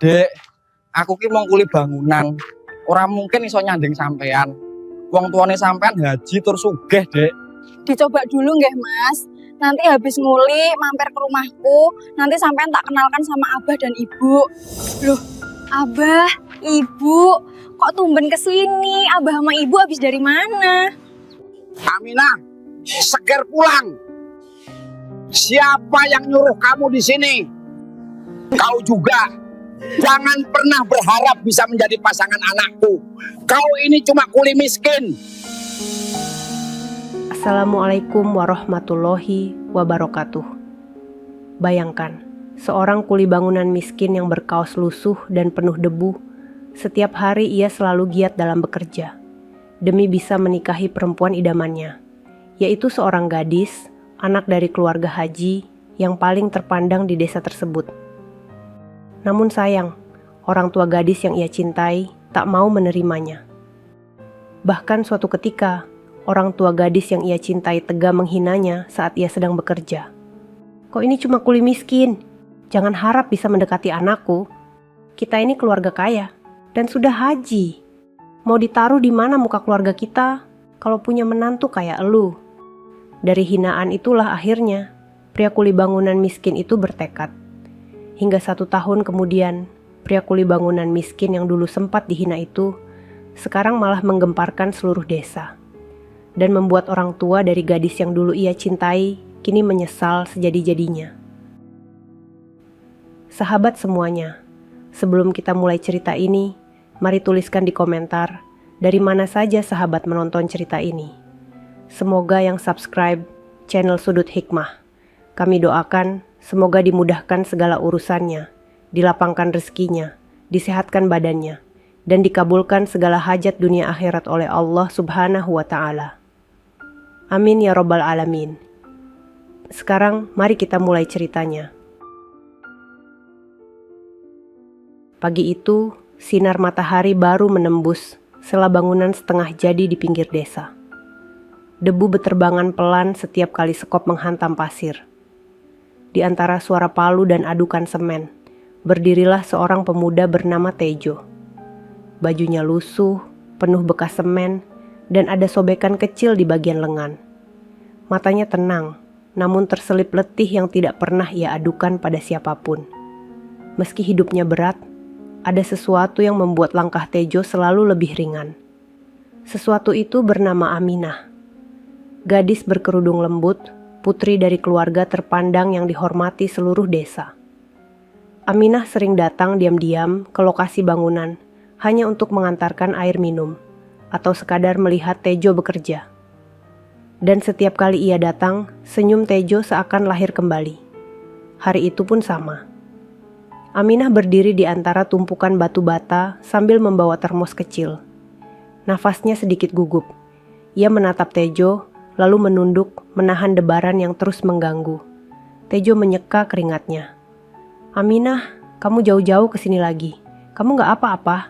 Dek, aku ki mau kuli bangunan. Ora mungkin iso nyanding sampean. Wong tuane sampean haji tur sugih, Dek. Dicoba dulu nggih Mas. Nanti habis nguli mampir ke rumahku, nanti sampean tak kenalkan sama Abah dan Ibu. Loh, Abah, Ibu, kok tumben kesini? Abah sama Ibu habis dari mana? Aminah, seger pulang. Siapa yang nyuruh kamu di sini? Kau juga. Jangan pernah berharap bisa menjadi pasangan anakku. Kau ini cuma kuli miskin. Assalamualaikum warahmatullahi wabarakatuh. Bayangkan, seorang kuli bangunan miskin yang berkaos lusuh dan penuh debu. Setiap hari ia selalu giat dalam bekerja, demi bisa menikahi perempuan idamannya, yaitu seorang gadis, anak dari keluarga haji yang paling terpandang di desa tersebut. Namun sayang, orang tua gadis yang ia cintai tak mau menerimanya. Bahkan suatu ketika, orang tua gadis yang ia cintai tega menghinanya saat ia sedang bekerja. Kok ini cuma kuli miskin? Jangan harap bisa mendekati anakku. Kita ini keluarga kaya dan sudah haji. Mau ditaruh di mana muka keluarga kita kalau punya menantu kayak elu? Dari hinaan itulah akhirnya pria kuli bangunan miskin itu bertekad. Hingga 1 tahun kemudian, pria kuli bangunan miskin yang dulu sempat dihina itu sekarang malah menggemparkan seluruh desa dan membuat orang tua dari gadis yang dulu ia cintai kini menyesal sejadi-jadinya. Sahabat semuanya, sebelum kita mulai cerita ini, mari tuliskan di komentar dari mana saja sahabat menonton cerita ini. Semoga yang subscribe channel Sudut Hikmah. Kami doakan semoga dimudahkan segala urusannya, dilapangkan rezekinya, disehatkan badannya, dan dikabulkan segala hajat dunia akhirat oleh Allah Subhanahu wa Ta'ala. Amin ya Rabbal Alamin. Sekarang mari kita mulai ceritanya. Pagi itu, sinar matahari baru menembus sela bangunan setengah jadi di pinggir desa. Debu beterbangan pelan setiap kali sekop menghantam pasir. Di antara suara palu dan adukan semen, berdirilah seorang pemuda bernama Tejo. Bajunya lusuh, penuh bekas semen, dan ada sobekan kecil di bagian lengan. Matanya tenang, namun terselip letih yang tidak pernah ia adukan pada siapapun. Meski hidupnya berat, ada sesuatu yang membuat langkah Tejo selalu lebih ringan. Sesuatu itu bernama Aminah. Gadis berkerudung lembut, putri dari keluarga terpandang yang dihormati seluruh desa. Aminah sering datang diam-diam ke lokasi bangunan hanya untuk mengantarkan air minum atau sekadar melihat Tejo bekerja. Dan setiap kali ia datang, senyum Tejo seakan lahir kembali. Hari itu pun sama. Aminah berdiri di antara tumpukan batu bata sambil membawa termos kecil. Nafasnya sedikit gugup. Ia menatap Tejo, lalu menunduk menahan debaran yang terus mengganggu. Tejo menyeka keringatnya. Aminah, kamu jauh-jauh kesini lagi. Kamu gak apa-apa?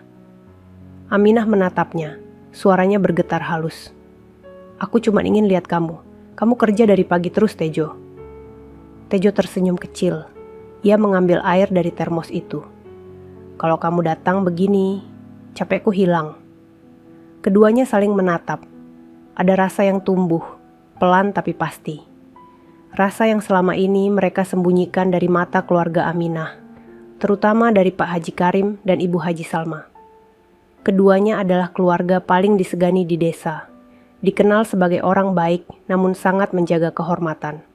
Aminah menatapnya. Suaranya bergetar halus. Aku cuma ingin lihat kamu. Kamu kerja dari pagi terus, Tejo. Tejo tersenyum kecil. Ia mengambil air dari termos itu. Kalau kamu datang begini, capekku hilang. Keduanya saling menatap. Ada rasa yang tumbuh, pelan tapi pasti. Rasa yang selama ini mereka sembunyikan dari mata keluarga Aminah, terutama dari Pak Haji Karim dan Ibu Haji Salma. Keduanya adalah keluarga paling disegani di desa, dikenal sebagai orang baik namun sangat menjaga kehormatan.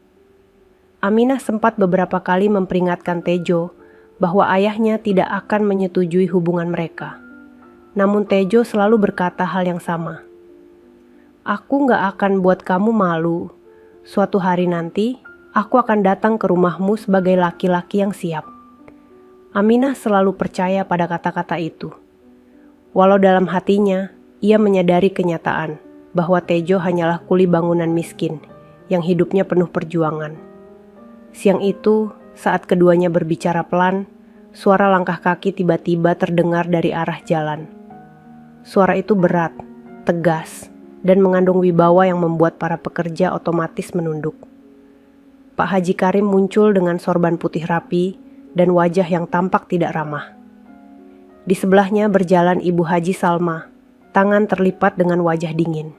Aminah sempat beberapa kali memperingatkan Tejo bahwa ayahnya tidak akan menyetujui hubungan mereka. Namun Tejo selalu berkata hal yang sama. Aku gak akan buat kamu malu. Suatu hari nanti, aku akan datang ke rumahmu sebagai laki-laki yang siap. Aminah selalu percaya pada kata-kata itu. Walau dalam hatinya, ia menyadari kenyataan bahwa Tejo hanyalah kuli bangunan miskin yang hidupnya penuh perjuangan. Siang itu, saat keduanya berbicara pelan, suara langkah kaki tiba-tiba terdengar dari arah jalan. Suara itu berat, tegas, dan mengandung wibawa yang membuat para pekerja otomatis menunduk. Pak Haji Karim muncul dengan sorban putih rapi dan wajah yang tampak tidak ramah. Di sebelahnya berjalan Ibu Haji Salma, tangan terlipat dengan wajah dingin.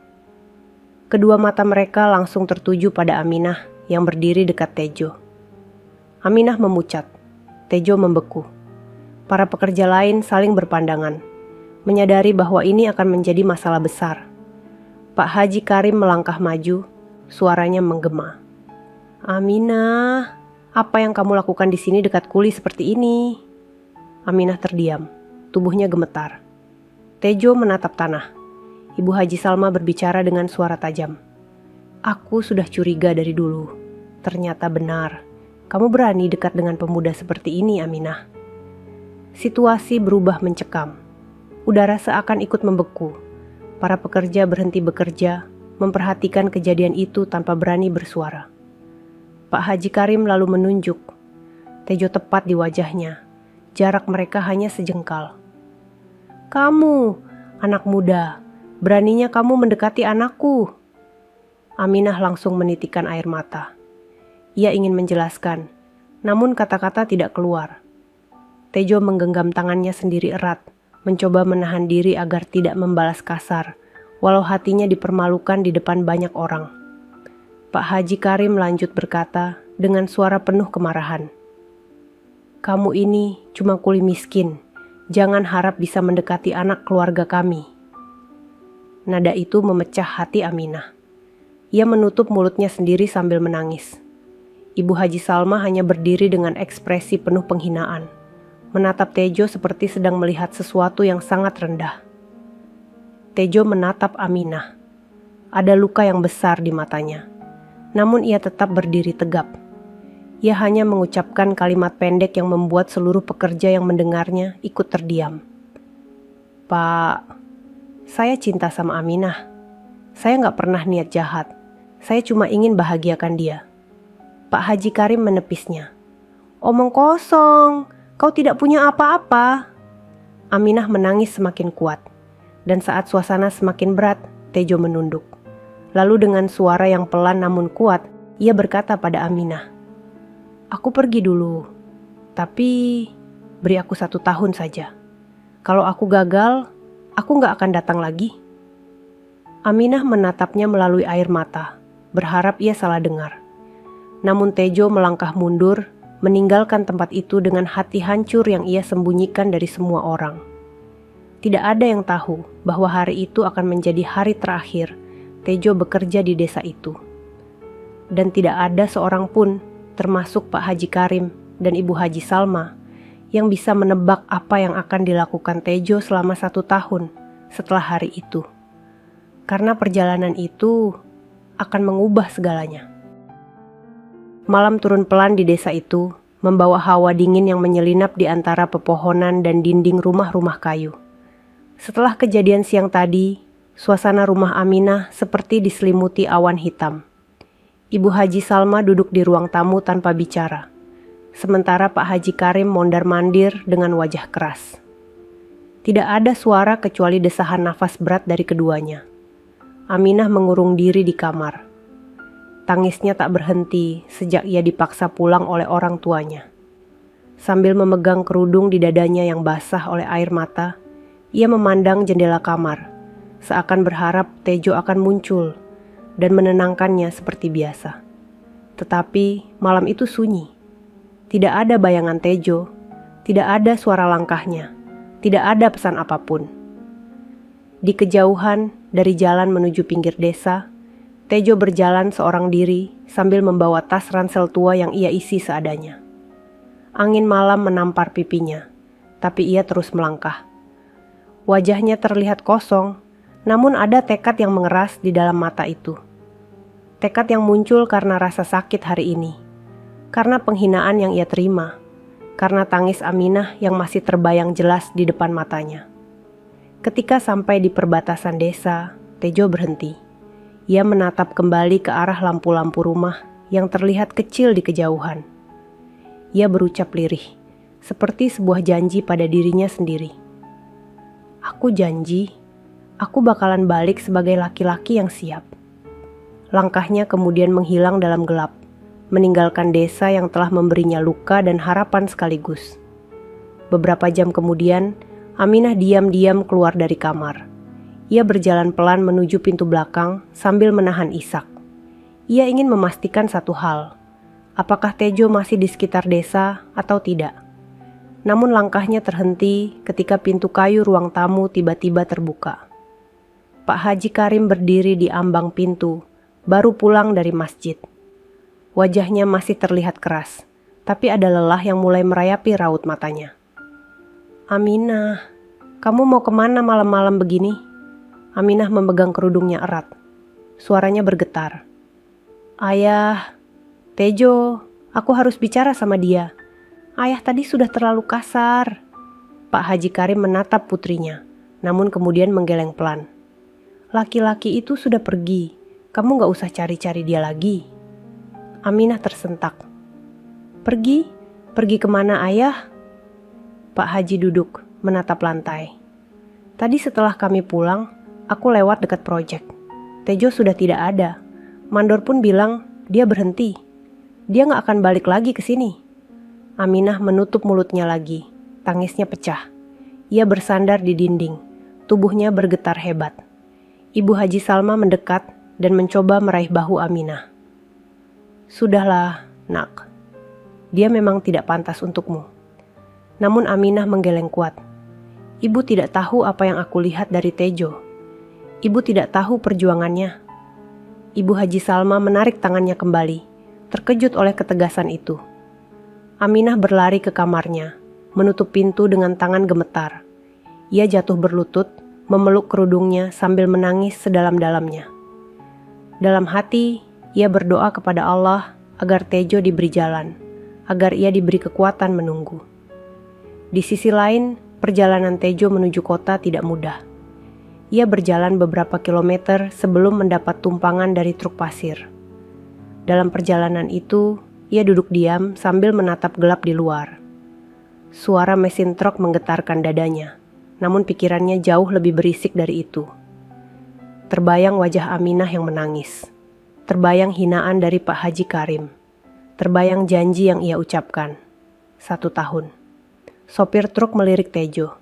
Kedua mata mereka langsung tertuju pada Aminah yang berdiri dekat Tejo. Aminah memucat, Tejo membeku. Para pekerja lain saling berpandangan, menyadari bahwa ini akan menjadi masalah besar. Pak Haji Karim melangkah maju, suaranya menggema. "Aminah, apa yang kamu lakukan di sini dekat kuli seperti ini?" Aminah terdiam, tubuhnya gemetar. Tejo menatap tanah. Ibu Haji Salma berbicara dengan suara tajam. "Aku sudah curiga dari dulu. Ternyata benar. Kamu berani dekat dengan pemuda seperti ini, Aminah." Situasi berubah mencekam. Udara seakan ikut membeku. Para pekerja berhenti bekerja, memperhatikan kejadian itu tanpa berani bersuara. Pak Haji Karim lalu menunjuk. Tejo tepat di wajahnya. Jarak mereka hanya sejengkal. "Kamu, anak muda, beraninya kamu mendekati anakku." Aminah langsung menitikkan air mata. Ia ingin menjelaskan, namun kata-kata tidak keluar. Tejo menggenggam tangannya sendiri erat, mencoba menahan diri agar tidak membalas kasar, walau hatinya dipermalukan di depan banyak orang. Pak Haji Karim lanjut berkata dengan suara penuh kemarahan. "Kamu ini cuma kuli miskin, jangan harap bisa mendekati anak keluarga kami." Nada itu memecah hati Aminah. Ia menutup mulutnya sendiri sambil menangis. Ibu Haji Salma hanya berdiri dengan ekspresi penuh penghinaan, menatap Tejo seperti sedang melihat sesuatu yang sangat rendah. Tejo menatap Aminah. Ada luka yang besar di matanya, namun ia tetap berdiri tegap. Ia hanya mengucapkan kalimat pendek yang membuat seluruh pekerja yang mendengarnya ikut terdiam. "Pak, saya cinta sama Aminah. Saya nggak pernah niat jahat. Saya cuma ingin bahagiakan dia." Pak Haji Karim menepisnya. "Omong kosong. Kau tidak punya apa-apa." Aminah menangis semakin kuat. Dan saat suasana semakin berat, Tejo menunduk. Lalu dengan suara yang pelan namun kuat, ia berkata pada Aminah, "Aku pergi dulu. Tapi beri aku 1 tahun saja. Kalau aku gagal, aku gak akan datang lagi." Aminah menatapnya melalui air mata, berharap ia salah dengar. Namun Tejo melangkah mundur, meninggalkan tempat itu dengan hati hancur yang ia sembunyikan dari semua orang. Tidak ada yang tahu bahwa hari itu akan menjadi hari terakhir Tejo bekerja di desa itu. Dan tidak ada seorang pun, termasuk Pak Haji Karim dan Ibu Haji Salma, yang bisa menebak apa yang akan dilakukan Tejo selama 1 tahun setelah hari itu. Karena perjalanan itu akan mengubah segalanya. Malam turun pelan di desa itu, membawa hawa dingin yang menyelinap di antara pepohonan dan dinding rumah-rumah kayu. Setelah kejadian siang tadi, suasana rumah Aminah seperti diselimuti awan hitam. Ibu Haji Salma duduk di ruang tamu tanpa bicara, sementara Pak Haji Karim mondar-mandir dengan wajah keras. Tidak ada suara kecuali desahan nafas berat dari keduanya. Aminah mengurung diri di kamar. Tangisnya tak berhenti sejak ia dipaksa pulang oleh orang tuanya. Sambil memegang kerudung di dadanya yang basah oleh air mata, ia memandang jendela kamar, seakan berharap Tejo akan muncul dan menenangkannya seperti biasa. Tetapi malam itu sunyi. Tidak ada bayangan Tejo, tidak ada suara langkahnya, tidak ada pesan apapun. Di kejauhan, dari jalan menuju pinggir desa, Tejo berjalan seorang diri sambil membawa tas ransel tua yang ia isi seadanya. Angin malam menampar pipinya, tapi ia terus melangkah. Wajahnya terlihat kosong, namun ada tekad yang mengeras di dalam mata itu. Tekad yang muncul karena rasa sakit hari ini, karena penghinaan yang ia terima, karena tangis Aminah yang masih terbayang jelas di depan matanya. Ketika sampai di perbatasan desa, Tejo berhenti. Ia menatap kembali ke arah lampu-lampu rumah yang terlihat kecil di kejauhan. Ia berucap lirih, seperti sebuah janji pada dirinya sendiri. "Aku janji, aku bakalan balik sebagai laki-laki yang siap." Langkahnya kemudian menghilang dalam gelap, meninggalkan desa yang telah memberinya luka dan harapan sekaligus. Beberapa jam kemudian, Aminah diam-diam keluar dari kamar. Ia berjalan pelan menuju pintu belakang sambil menahan isak. Ia ingin memastikan satu hal, apakah Tejo masih di sekitar desa atau tidak. Namun langkahnya terhenti ketika pintu kayu ruang tamu tiba-tiba terbuka. Pak Haji Karim berdiri di ambang pintu, baru pulang dari masjid. Wajahnya masih terlihat keras, tapi ada lelah yang mulai merayapi raut matanya. "Aminah, kamu mau kemana malam-malam begini?" Aminah memegang kerudungnya erat. Suaranya bergetar. "Ayah, Tejo, aku harus bicara sama dia. Ayah tadi sudah terlalu kasar." Pak Haji Karim menatap putrinya, namun kemudian menggeleng pelan. "Laki-laki itu sudah pergi, kamu gak usah cari-cari dia lagi." Aminah tersentak. "Pergi? Pergi kemana ayah?" Pak Haji duduk, menatap lantai. "Tadi setelah kami pulang, aku lewat dekat proyek. Tejo sudah tidak ada. Mandor pun bilang dia berhenti. Dia gak akan balik lagi ke sini." Aminah menutup mulutnya lagi, tangisnya pecah. Ia bersandar di dinding, tubuhnya bergetar hebat. Ibu Haji Salma mendekat dan mencoba meraih bahu Aminah. "Sudahlah, nak. Dia memang tidak pantas untukmu." Namun Aminah menggeleng kuat. "Ibu tidak tahu apa yang aku lihat dari Tejo. Ibu tidak tahu perjuangannya." Ibu Haji Salma menarik tangannya kembali, terkejut oleh ketegasan itu. Aminah berlari ke kamarnya, menutup pintu dengan tangan gemetar. Ia jatuh berlutut, memeluk kerudungnya sambil menangis sedalam-dalamnya. Dalam hati, ia berdoa kepada Allah agar Tejo diberi jalan, agar ia diberi kekuatan menunggu. Di sisi lain, perjalanan Tejo menuju kota tidak mudah. Ia berjalan beberapa kilometer sebelum mendapat tumpangan dari truk pasir. Dalam perjalanan itu, ia duduk diam sambil menatap gelap di luar. Suara mesin truk menggetarkan dadanya, namun pikirannya jauh lebih berisik dari itu. Terbayang wajah Aminah yang menangis. Terbayang hinaan dari Pak Haji Karim. Terbayang janji yang ia ucapkan. 1 tahun. Sopir truk melirik Tejo.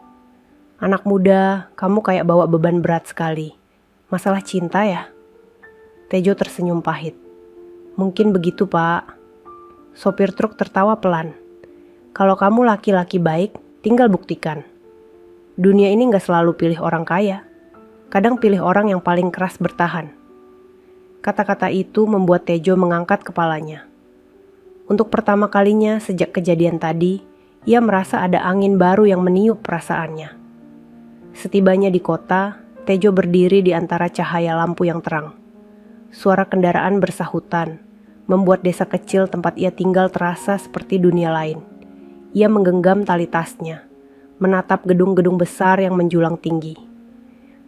"Anak muda, kamu kayak bawa beban berat sekali. Masalah cinta ya?" Tejo tersenyum pahit. "Mungkin begitu, Pak." Sopir truk tertawa pelan. "Kalau kamu laki-laki baik, tinggal buktikan. Dunia ini gak selalu pilih orang kaya. Kadang pilih orang yang paling keras bertahan." Kata-kata itu membuat Tejo mengangkat kepalanya. Untuk pertama kalinya sejak kejadian tadi, ia merasa ada angin baru yang meniup perasaannya. Setibanya di kota, Tejo berdiri di antara cahaya lampu yang terang. Suara kendaraan bersahutan, membuat desa kecil tempat ia tinggal terasa seperti dunia lain. Ia menggenggam tali tasnya, menatap gedung-gedung besar yang menjulang tinggi.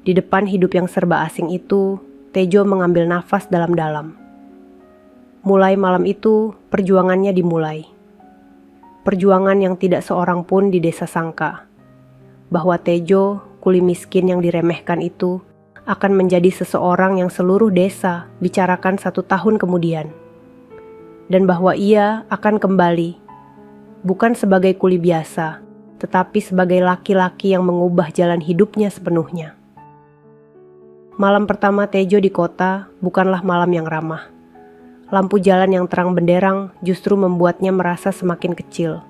Di depan hidup yang serba asing itu, Tejo mengambil nafas dalam-dalam. Mulai malam itu, perjuangannya dimulai. Perjuangan yang tidak seorang pun di desa sangka. Bahwa Tejo, kuli miskin yang diremehkan itu, akan menjadi seseorang yang seluruh desa bicarakan 1 tahun kemudian. Dan bahwa ia akan kembali, bukan sebagai kuli biasa, tetapi sebagai laki-laki yang mengubah jalan hidupnya sepenuhnya. Malam pertama Tejo di kota bukanlah malam yang ramah. Lampu jalan yang terang benderang justru membuatnya merasa semakin kecil.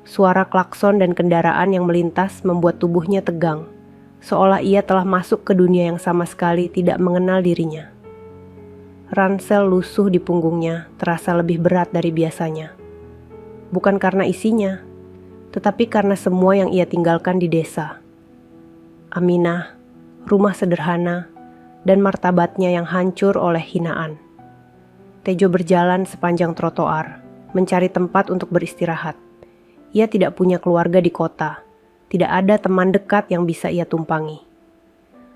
Suara klakson dan kendaraan yang melintas membuat tubuhnya tegang, seolah ia telah masuk ke dunia yang sama sekali tidak mengenal dirinya. Ransel lusuh di punggungnya terasa lebih berat dari biasanya. Bukan karena isinya, tetapi karena semua yang ia tinggalkan di desa. Aminah, rumah sederhana, dan martabatnya yang hancur oleh hinaan. Tejo berjalan sepanjang trotoar, mencari tempat untuk beristirahat. Ia tidak punya keluarga di kota, tidak ada teman dekat yang bisa ia tumpangi.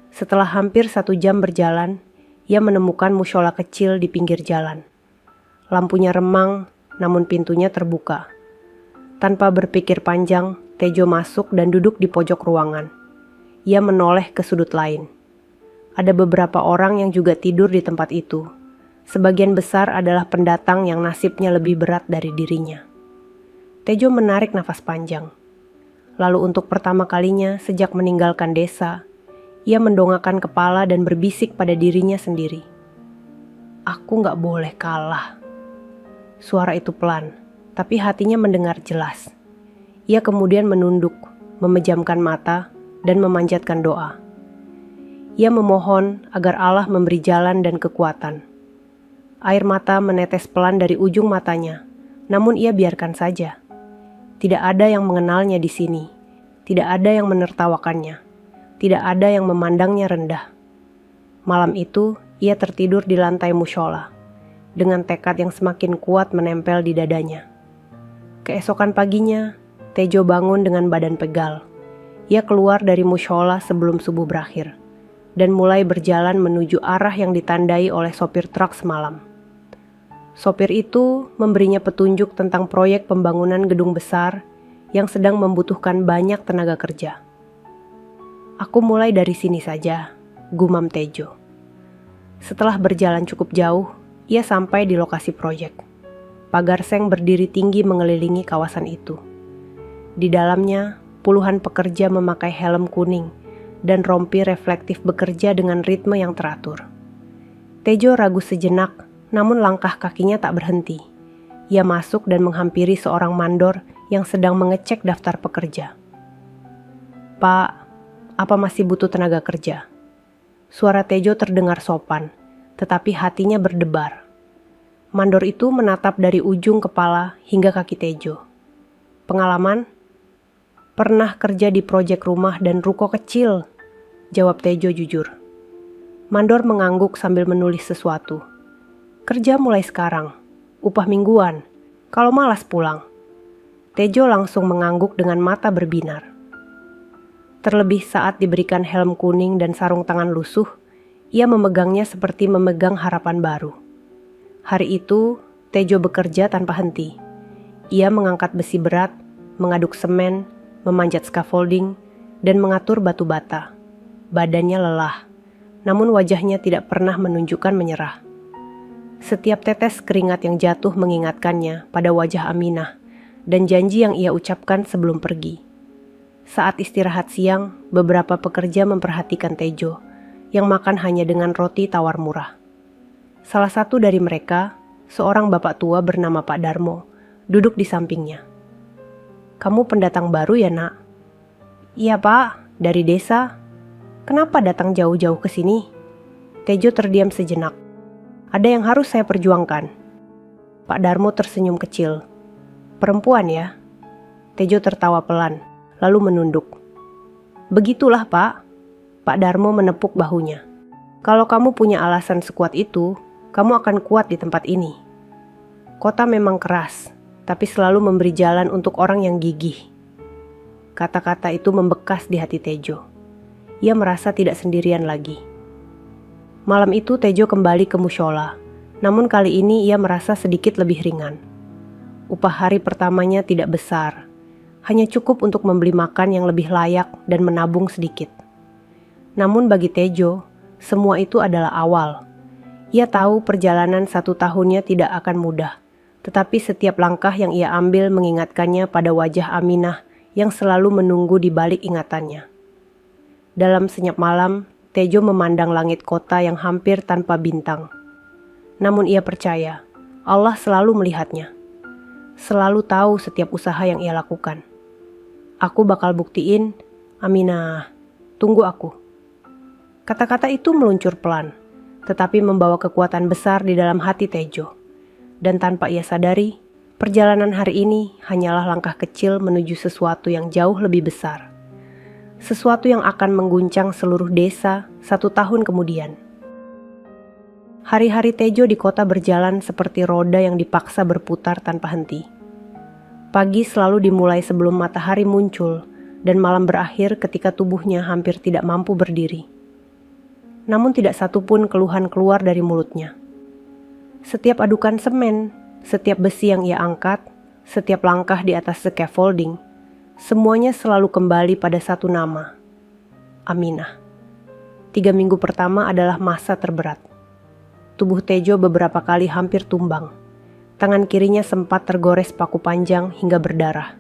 Setelah hampir 1 jam berjalan, ia menemukan mushola kecil di pinggir jalan. Lampunya remang, namun pintunya terbuka. Tanpa berpikir panjang, Tejo masuk dan duduk di pojok ruangan. Ia menoleh ke sudut lain. Ada beberapa orang yang juga tidur di tempat itu. Sebagian besar adalah pendatang yang nasibnya lebih berat dari dirinya. Tejo menarik nafas panjang. Lalu untuk pertama kalinya sejak meninggalkan desa, ia mendongakkan kepala dan berbisik pada dirinya sendiri. Aku gak boleh kalah. Suara itu pelan, tapi hatinya mendengar jelas. Ia kemudian menunduk, memejamkan mata, dan memanjatkan doa. Ia memohon agar Allah memberi jalan dan kekuatan. Air mata menetes pelan dari ujung matanya, namun ia biarkan saja. Tidak ada yang mengenalnya di sini, tidak ada yang menertawakannya, tidak ada yang memandangnya rendah. Malam itu, ia tertidur di lantai mushola, dengan tekad yang semakin kuat menempel di dadanya. Keesokan paginya, Tejo bangun dengan badan pegal. Ia keluar dari mushola sebelum subuh berakhir, dan mulai berjalan menuju arah yang ditandai oleh sopir truk semalam. Sopir itu memberinya petunjuk tentang proyek pembangunan gedung besar yang sedang membutuhkan banyak tenaga kerja. Aku mulai dari sini saja, gumam Tejo. Setelah berjalan cukup jauh, ia sampai di lokasi proyek. Pagar seng berdiri tinggi mengelilingi kawasan itu. Di dalamnya, puluhan pekerja memakai helm kuning dan rompi reflektif bekerja dengan ritme yang teratur. Tejo ragu sejenak, namun langkah kakinya tak berhenti. Ia masuk dan menghampiri seorang mandor yang sedang mengecek daftar pekerja. "Pak, apa masih butuh tenaga kerja?" Suara Tejo terdengar sopan, tetapi hatinya berdebar. Mandor itu menatap dari ujung kepala hingga kaki Tejo. "Pengalaman? Pernah kerja di proyek rumah dan ruko kecil," jawab Tejo jujur. Mandor mengangguk sambil menulis sesuatu. "Kerja mulai sekarang, upah mingguan, kalau malas pulang." Tejo langsung mengangguk dengan mata berbinar. Terlebih saat diberikan helm kuning dan sarung tangan lusuh, ia memegangnya seperti memegang harapan baru. Hari itu, Tejo bekerja tanpa henti. Ia mengangkat besi berat, mengaduk semen, memanjat scaffolding, dan mengatur batu bata. Badannya lelah, namun wajahnya tidak pernah menunjukkan menyerah. Setiap tetes keringat yang jatuh mengingatkannya pada wajah Aminah dan janji yang ia ucapkan sebelum pergi. Saat istirahat siang, beberapa pekerja memperhatikan Tejo, yang makan hanya dengan roti tawar murah. Salah satu dari mereka, seorang bapak tua bernama Pak Darmo, duduk di sampingnya. "Kamu pendatang baru ya, Nak?" "Iya, Pak, dari desa." "Kenapa datang jauh-jauh ke sini?" Tejo terdiam sejenak. "Ada yang harus saya perjuangkan." Pak Darmo tersenyum kecil. "Perempuan ya?" Tejo tertawa pelan, lalu menunduk. "Begitulah, Pak." Pak Darmo menepuk bahunya. "Kalau kamu punya alasan sekuat itu, kamu akan kuat di tempat ini. Kota memang keras, tapi selalu memberi jalan untuk orang yang gigih." Kata-kata itu membekas di hati Tejo. Ia merasa tidak sendirian lagi. Malam itu Tejo kembali ke mushola, namun kali ini ia merasa sedikit lebih ringan. Upah hari pertamanya tidak besar, hanya cukup untuk membeli makan yang lebih layak dan menabung sedikit. Namun bagi Tejo, semua itu adalah awal. Ia tahu perjalanan 1 tahunnya tidak akan mudah, tetapi setiap langkah yang ia ambil mengingatkannya pada wajah Aminah yang selalu menunggu di balik ingatannya. Dalam senyap malam, Tejo memandang langit kota yang hampir tanpa bintang. Namun ia percaya, Allah selalu melihatnya. Selalu tahu setiap usaha yang ia lakukan. "Aku bakal buktiin, Aminah, tunggu aku." Kata-kata itu meluncur pelan, tetapi membawa kekuatan besar di dalam hati Tejo. Dan tanpa ia sadari, perjalanan hari ini hanyalah langkah kecil menuju sesuatu yang jauh lebih besar. Sesuatu yang akan mengguncang seluruh desa 1 tahun kemudian. Hari-hari Tejo di kota berjalan seperti roda yang dipaksa berputar tanpa henti. Pagi selalu dimulai sebelum matahari muncul, dan malam berakhir ketika tubuhnya hampir tidak mampu berdiri. Namun tidak satu pun keluhan keluar dari mulutnya. Setiap adukan semen, setiap besi yang ia angkat, setiap langkah di atas scaffolding, semuanya selalu kembali pada satu nama, Aminah. 3 minggu pertama adalah masa terberat. Tubuh Tejo beberapa kali hampir tumbang. Tangan kirinya sempat tergores paku panjang hingga berdarah.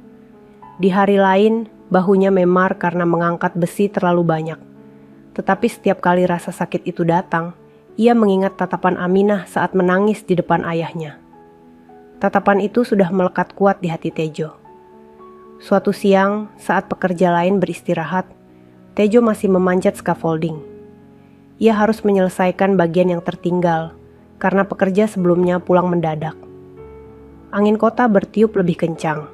Di hari lain, Bahunya memar karena mengangkat besi terlalu banyak. Tetapi setiap kali rasa sakit itu datang, ia mengingat tatapan Aminah saat menangis di depan ayahnya. Tatapan itu sudah melekat kuat di hati Tejo. Suatu siang, saat pekerja lain beristirahat, Tejo masih memanjat scaffolding. Ia harus menyelesaikan bagian yang tertinggal, karena pekerja sebelumnya pulang mendadak. Angin kota bertiup lebih kencang.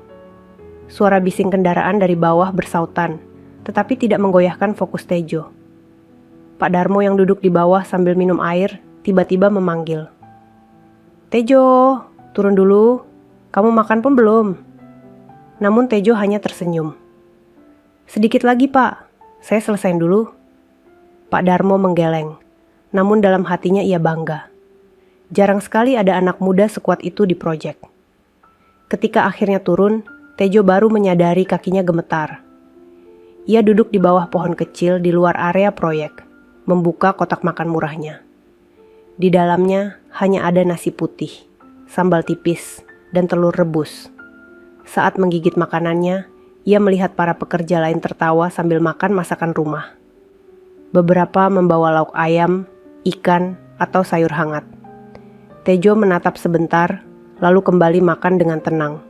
Suara bising kendaraan dari bawah bersautan, tetapi tidak menggoyahkan fokus Tejo. Pak Darmo yang duduk di bawah sambil minum air, tiba-tiba memanggil. "Tejo, turun dulu. Kamu makan pun belum?" Namun Tejo hanya tersenyum. "Sedikit lagi, Pak. Saya selesain dulu." Pak Darmo menggeleng, namun dalam hatinya ia bangga. Jarang sekali ada anak muda sekuat itu di proyek. Ketika akhirnya turun, Tejo baru menyadari kakinya gemetar. Ia duduk di bawah pohon kecil di luar area proyek, membuka kotak makan murahnya. Di dalamnya hanya ada nasi putih, sambal tipis, dan telur rebus. Saat menggigit makanannya, ia melihat para pekerja lain tertawa sambil makan masakan rumah. Beberapa membawa lauk ayam, ikan, atau sayur hangat. Tejo menatap sebentar, lalu kembali makan dengan tenang.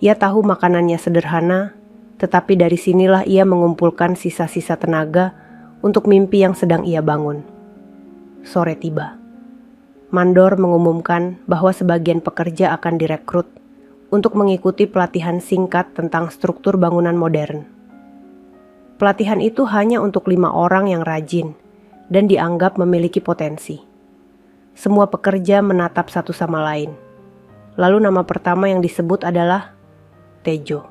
Ia tahu makanannya sederhana, tetapi dari sinilah ia mengumpulkan sisa-sisa tenaga untuk mimpi yang sedang ia bangun. Sore tiba. Mandor mengumumkan bahwa sebagian pekerja akan direkrut untuk mengikuti pelatihan singkat tentang struktur bangunan modern. Pelatihan itu hanya untuk 5 orang yang rajin dan dianggap memiliki potensi. Semua pekerja menatap satu sama lain. Lalu nama pertama yang disebut adalah Tejo.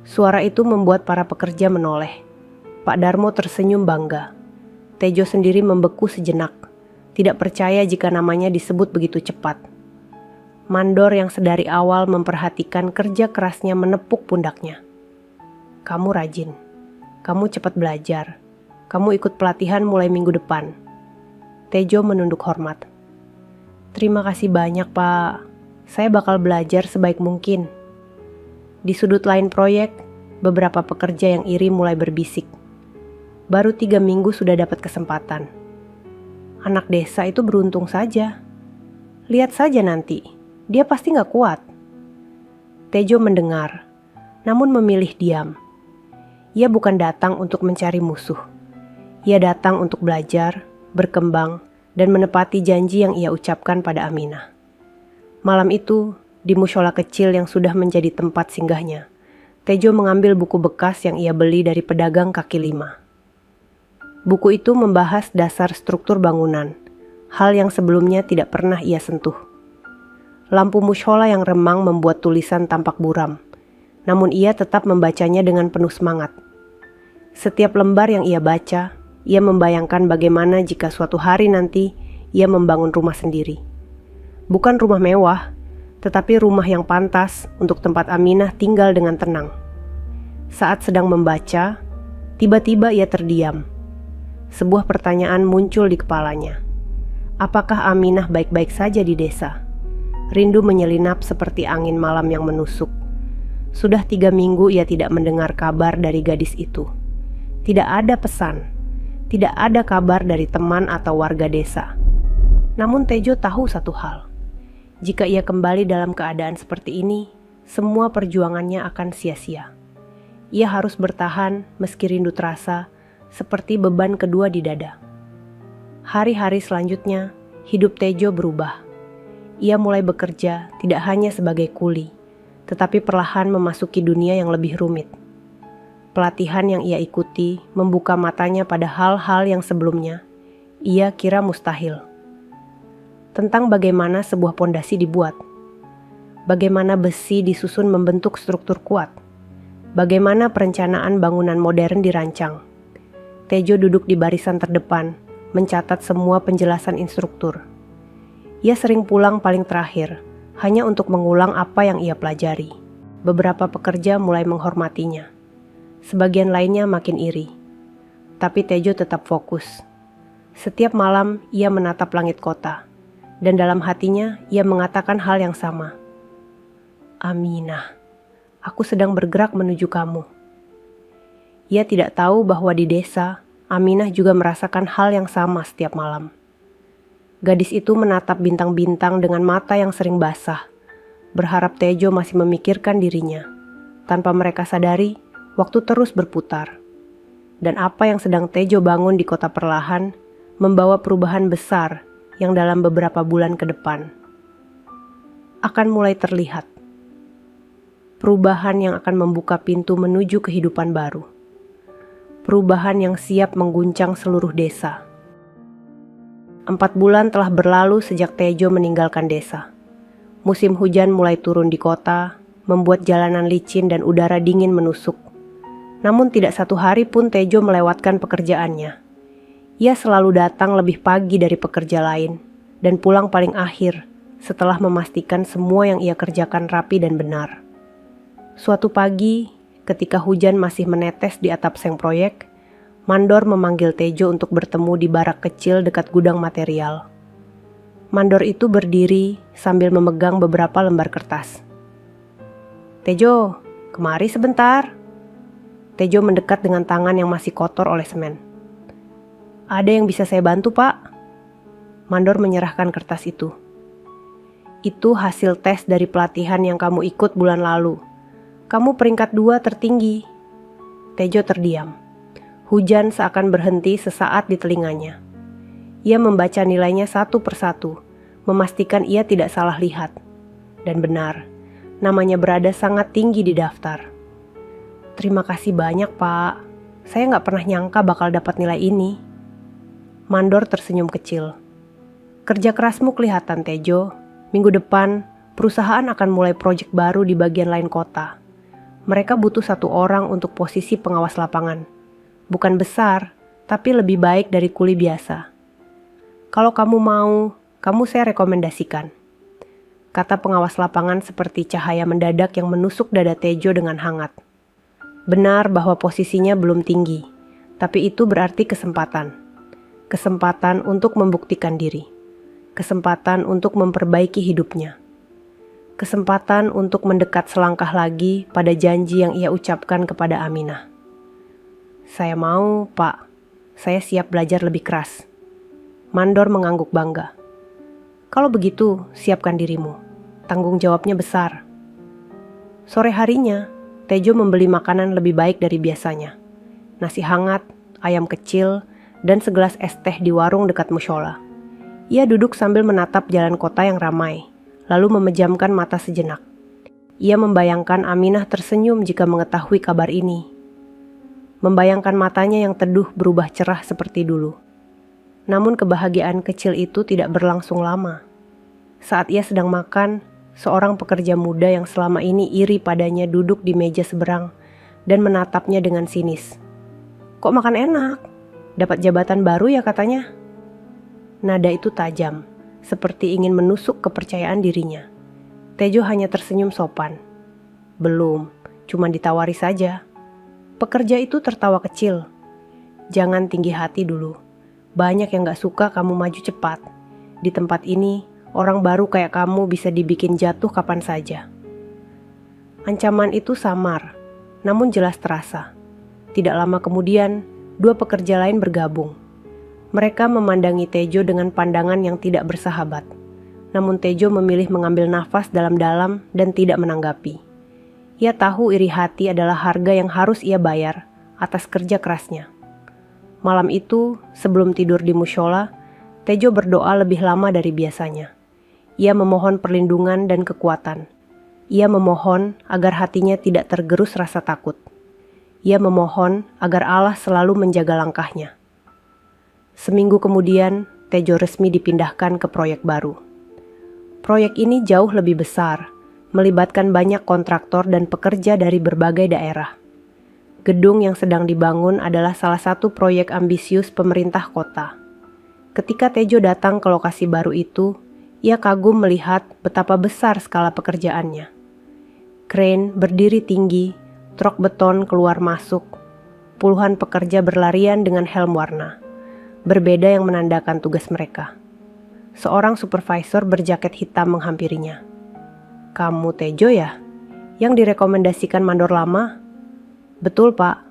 Suara itu membuat para pekerja menoleh. Pak Darmo tersenyum bangga. Tejo sendiri membeku sejenak, tidak percaya jika namanya disebut begitu cepat. Mandor yang sedari awal memperhatikan kerja kerasnya menepuk pundaknya. "Kamu rajin, kamu cepat belajar, kamu ikut pelatihan mulai minggu depan." Tejo menunduk hormat. "Terima kasih banyak, Pak. Saya bakal belajar sebaik mungkin." Di sudut lain proyek, beberapa pekerja yang iri mulai berbisik. Baru 3 minggu sudah dapat kesempatan. Anak desa itu beruntung saja. Lihat saja nanti, dia pasti gak kuat. Tejo mendengar, namun memilih diam. Ia bukan datang untuk mencari musuh. Ia datang untuk belajar, berkembang, dan menepati janji yang ia ucapkan pada Aminah. Malam itu, di mushola kecil yang sudah menjadi tempat singgahnya, Tejo mengambil buku bekas yang ia beli dari pedagang kaki lima. Buku itu membahas dasar struktur bangunan, hal yang sebelumnya tidak pernah ia sentuh. Lampu mushola yang remang membuat tulisan tampak buram, namun ia tetap membacanya dengan penuh semangat. Setiap lembar yang ia baca, ia membayangkan bagaimana jika suatu hari nanti ia membangun rumah sendiri. Bukan rumah mewah, tetapi rumah yang pantas untuk tempat Aminah tinggal dengan tenang. Saat sedang membaca, tiba-tiba ia terdiam. Sebuah pertanyaan muncul di kepalanya. Apakah Aminah baik-baik saja di desa? Rindu menyelinap seperti angin malam yang menusuk. Sudah 3 minggu ia tidak mendengar kabar dari gadis itu. Tidak ada pesan, tidak ada kabar dari teman atau warga desa. Namun Tejo tahu satu hal. Jika ia kembali dalam keadaan seperti ini, semua perjuangannya akan sia-sia. Ia harus bertahan meski rindu terasa seperti beban kedua di dada. Hari-hari selanjutnya, hidup Tejo berubah. Ia mulai bekerja tidak hanya sebagai kuli, tetapi perlahan memasuki dunia yang lebih rumit. Pelatihan yang ia ikuti membuka matanya pada hal-hal yang sebelumnya ia kira mustahil. Tentang bagaimana sebuah pondasi dibuat, bagaimana besi disusun membentuk struktur kuat, bagaimana perencanaan bangunan modern dirancang. Tejo duduk di barisan terdepan, mencatat semua penjelasan instruktur. Ia sering pulang paling terakhir, hanya untuk mengulang apa yang ia pelajari. Beberapa pekerja mulai menghormatinya. Sebagian lainnya makin iri. Tapi Tejo tetap fokus. Setiap malam ia menatap langit kota. Dan dalam hatinya ia mengatakan hal yang sama. Aminah, aku sedang bergerak menuju kamu. Ia tidak tahu bahwa di desa, Aminah juga merasakan hal yang sama setiap malam. Gadis itu menatap bintang-bintang dengan mata yang sering basah, berharap Tejo masih memikirkan dirinya. Tanpa mereka sadari, waktu terus berputar. Dan apa yang sedang Tejo bangun di kota perlahan, membawa perubahan besar yang dalam beberapa bulan ke depan akan mulai terlihat. Perubahan yang akan membuka pintu menuju kehidupan baru. Perubahan yang siap mengguncang seluruh desa. 4 bulan telah berlalu sejak Tejo meninggalkan desa. Musim hujan mulai turun di kota, membuat jalanan licin dan udara dingin menusuk. Namun tidak satu hari pun Tejo melewatkan pekerjaannya. Ia selalu datang lebih pagi dari pekerja lain dan pulang paling akhir setelah memastikan semua yang ia kerjakan rapi dan benar. Suatu pagi, ketika hujan masih menetes di atap seng proyek, Mandor memanggil Tejo untuk bertemu di barak kecil dekat gudang material. Mandor itu berdiri sambil memegang beberapa lembar kertas. "Tejo, kemari sebentar." Tejo mendekat dengan tangan yang masih kotor oleh semen. "Ada yang bisa saya bantu, Pak?" Mandor menyerahkan kertas itu. "Itu hasil tes dari pelatihan yang kamu ikut bulan lalu. Kamu peringkat 2 tertinggi." Tejo terdiam. Hujan seakan berhenti sesaat di telinganya. Ia membaca nilainya satu persatu, memastikan ia tidak salah lihat. Dan benar, namanya berada sangat tinggi di daftar. "Terima kasih banyak, Pak. Saya nggak pernah nyangka bakal dapat nilai ini." Mandor tersenyum kecil. "Kerja kerasmu kelihatan, Tejo. Minggu depan, perusahaan akan mulai proyek baru di bagian lain kota. Mereka butuh 1 orang untuk posisi pengawas lapangan. Bukan besar, tapi lebih baik dari kuli biasa. Kalau kamu mau, kamu saya rekomendasikan," kata pengawas lapangan seperti cahaya mendadak yang menusuk dada Tejo dengan hangat. Benar bahwa posisinya belum tinggi, tapi itu berarti kesempatan. Kesempatan untuk membuktikan diri. Kesempatan untuk memperbaiki hidupnya. Kesempatan untuk mendekat selangkah lagi pada janji yang ia ucapkan kepada Aminah. "Saya mau, Pak. Saya siap belajar lebih keras." Mandor mengangguk bangga. "Kalau begitu, siapkan dirimu. Tanggung jawabnya besar." Sore harinya, Tejo membeli makanan lebih baik dari biasanya. Nasi hangat, ayam kecil, dan segelas es teh di warung dekat mushola. Ia duduk sambil menatap jalan kota yang ramai, lalu memejamkan mata sejenak. Ia membayangkan Aminah tersenyum jika mengetahui kabar ini. Membayangkan matanya yang teduh berubah cerah seperti dulu. Namun kebahagiaan kecil itu tidak berlangsung lama. Saat ia sedang makan, seorang pekerja muda yang selama ini iri padanya duduk di meja seberang dan menatapnya dengan sinis. "Kok makan enak? Dapat jabatan baru ya katanya?" Nada itu tajam, seperti ingin menusuk kepercayaan dirinya. Tejo hanya tersenyum sopan. "Belum, cuma ditawari saja." Pekerja itu tertawa kecil. "Jangan tinggi hati dulu. Banyak yang gak suka kamu maju cepat. Di tempat ini, orang baru kayak kamu bisa dibikin jatuh kapan saja." Ancaman itu samar, namun jelas terasa. Tidak lama kemudian, 2 pekerja lain bergabung. Mereka memandangi Tejo dengan pandangan yang tidak bersahabat. Namun Tejo memilih mengambil nafas dalam-dalam dan tidak menanggapi. Ia tahu iri hati adalah harga yang harus ia bayar atas kerja kerasnya. Malam itu, sebelum tidur di mushola, Tejo berdoa lebih lama dari biasanya. Ia memohon perlindungan dan kekuatan. Ia memohon agar hatinya tidak tergerus rasa takut. Ia memohon agar Allah selalu menjaga langkahnya. Seminggu kemudian, Tejo resmi dipindahkan ke proyek baru. Proyek ini jauh lebih besar, melibatkan banyak kontraktor dan pekerja dari berbagai daerah. Gedung yang sedang dibangun adalah salah satu proyek ambisius pemerintah kota. Ketika Tejo datang ke lokasi baru itu, ia kagum melihat betapa besar skala pekerjaannya. Kren berdiri tinggi, truk beton keluar masuk, puluhan pekerja berlarian dengan helm warna. Berbeda yang menandakan tugas mereka. Seorang supervisor berjaket hitam menghampirinya. "Kamu Tejo ya? Yang direkomendasikan mandor lama?" "Betul, Pak."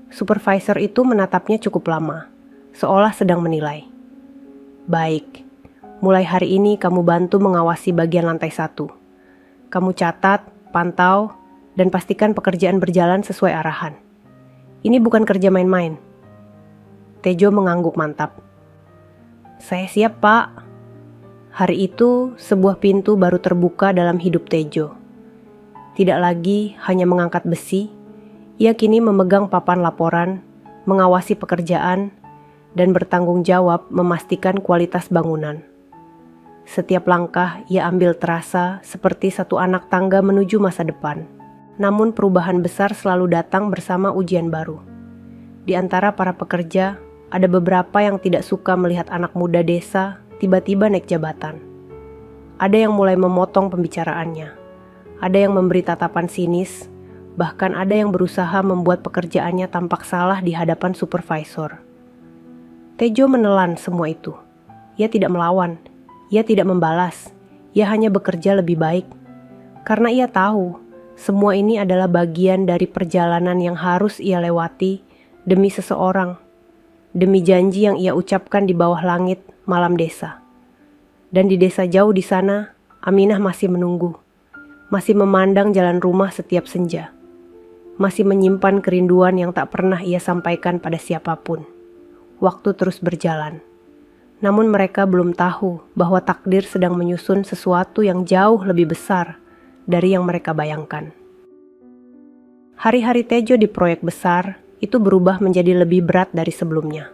Supervisor itu menatapnya cukup lama, seolah sedang menilai. Baik, mulai hari ini kamu bantu mengawasi bagian lantai 1. Kamu catat, pantau, dan pastikan pekerjaan berjalan sesuai arahan. Ini bukan kerja main-main. Tejo mengangguk mantap. Saya siap, Pak. Hari itu, sebuah pintu baru terbuka dalam hidup Tejo. Tidak lagi hanya mengangkat besi, ia kini memegang papan laporan, mengawasi pekerjaan, dan bertanggung jawab memastikan kualitas bangunan. Setiap langkah ia ambil terasa seperti satu anak tangga menuju masa depan. Namun perubahan besar selalu datang bersama ujian baru. Di antara para pekerja, ada beberapa yang tidak suka melihat anak muda desa tiba-tiba naik jabatan. Ada yang mulai memotong pembicaraannya. Ada yang memberi tatapan sinis, bahkan ada yang berusaha membuat pekerjaannya tampak salah di hadapan supervisor. Tejo menelan semua itu. Ia tidak melawan, ia tidak membalas, ia hanya bekerja lebih baik. Karena ia tahu, semua ini adalah bagian dari perjalanan yang harus ia lewati demi seseorang, demi janji yang ia ucapkan di bawah langit malam desa. Dan di desa jauh di sana, Aminah masih menunggu, masih memandang jalan rumah setiap senja, masih menyimpan kerinduan yang tak pernah ia sampaikan pada siapapun. Waktu terus berjalan. Namun mereka belum tahu bahwa takdir sedang menyusun sesuatu yang jauh lebih besar dari yang mereka bayangkan. Hari-hari Tejo di proyek besar itu berubah menjadi lebih berat dari sebelumnya.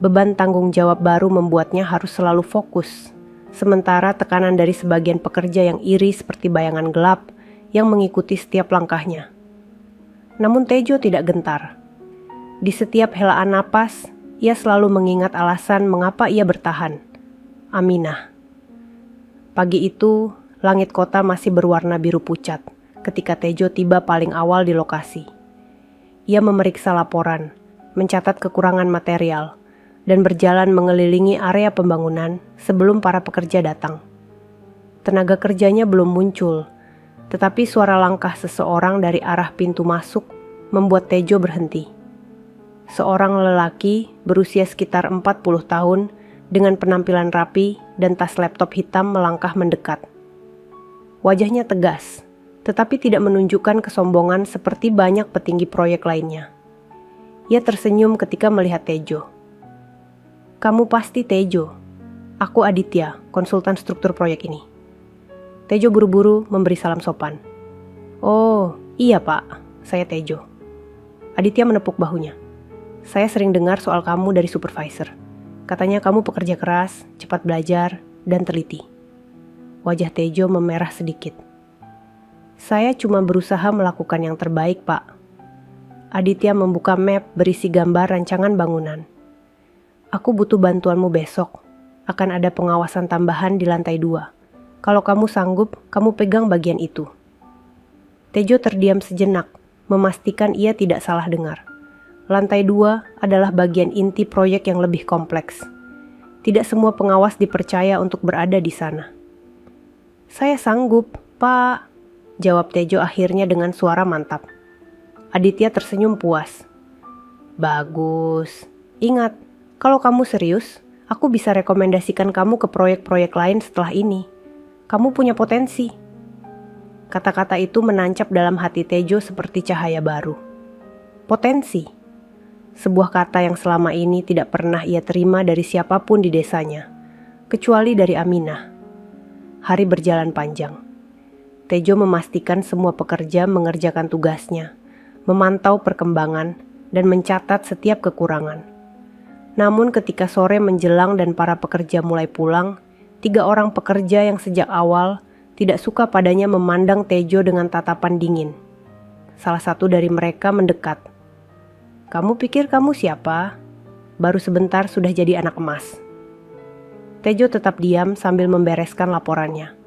Beban tanggung jawab baru membuatnya harus selalu fokus, sementara tekanan dari sebagian pekerja yang iri seperti bayangan gelap yang mengikuti setiap langkahnya. Namun Tejo tidak gentar. Di setiap helaan napas, ia selalu mengingat alasan mengapa ia bertahan. Aminah. Pagi itu, langit kota masih berwarna biru pucat ketika Tejo tiba paling awal di lokasi. Ia memeriksa laporan, mencatat kekurangan material, dan berjalan mengelilingi area pembangunan sebelum para pekerja datang. Tenaga kerjanya belum muncul, tetapi suara langkah seseorang dari arah pintu masuk membuat Tejo berhenti. Seorang lelaki berusia sekitar 40 tahun dengan penampilan rapi dan tas laptop hitam melangkah mendekat. Wajahnya tegas, tetapi tidak menunjukkan kesombongan seperti banyak petinggi proyek lainnya. Ia tersenyum ketika melihat Tejo. Kamu pasti Tejo. Aku Aditya, konsultan struktur proyek ini. Tejo buru-buru memberi salam sopan. Oh, iya Pak, saya Tejo. Aditya menepuk bahunya. Saya sering dengar soal kamu dari supervisor. Katanya kamu pekerja keras, cepat belajar, dan teliti. Wajah Tejo memerah sedikit. Saya cuma berusaha melakukan yang terbaik, Pak. Aditya membuka map berisi gambar rancangan bangunan. Aku butuh bantuanmu besok. Akan ada pengawasan tambahan di lantai 2. Kalau kamu sanggup, kamu pegang bagian itu. Tejo terdiam sejenak, memastikan ia tidak salah dengar. Lantai 2 adalah bagian inti proyek yang lebih kompleks. Tidak semua pengawas dipercaya untuk berada di sana. Saya sanggup, Pak, jawab Tejo akhirnya dengan suara mantap. Aditya tersenyum puas. Bagus. Ingat, kalau kamu serius, aku bisa rekomendasikan kamu ke proyek-proyek lain setelah ini. Kamu punya potensi. Kata-kata itu menancap dalam hati Tejo seperti cahaya baru. Potensi. Sebuah kata yang selama ini tidak pernah ia terima dari siapapun di desanya, kecuali dari Aminah. Hari berjalan panjang. Tejo memastikan semua pekerja mengerjakan tugasnya, memantau perkembangan, dan mencatat setiap kekurangan. Namun ketika sore menjelang dan para pekerja mulai pulang, 3 orang pekerja yang sejak awal tidak suka padanya memandang Tejo dengan tatapan dingin. Salah satu dari mereka mendekat. Kamu pikir kamu siapa? Baru sebentar sudah jadi anak emas. Tejo tetap diam sambil membereskan laporannya.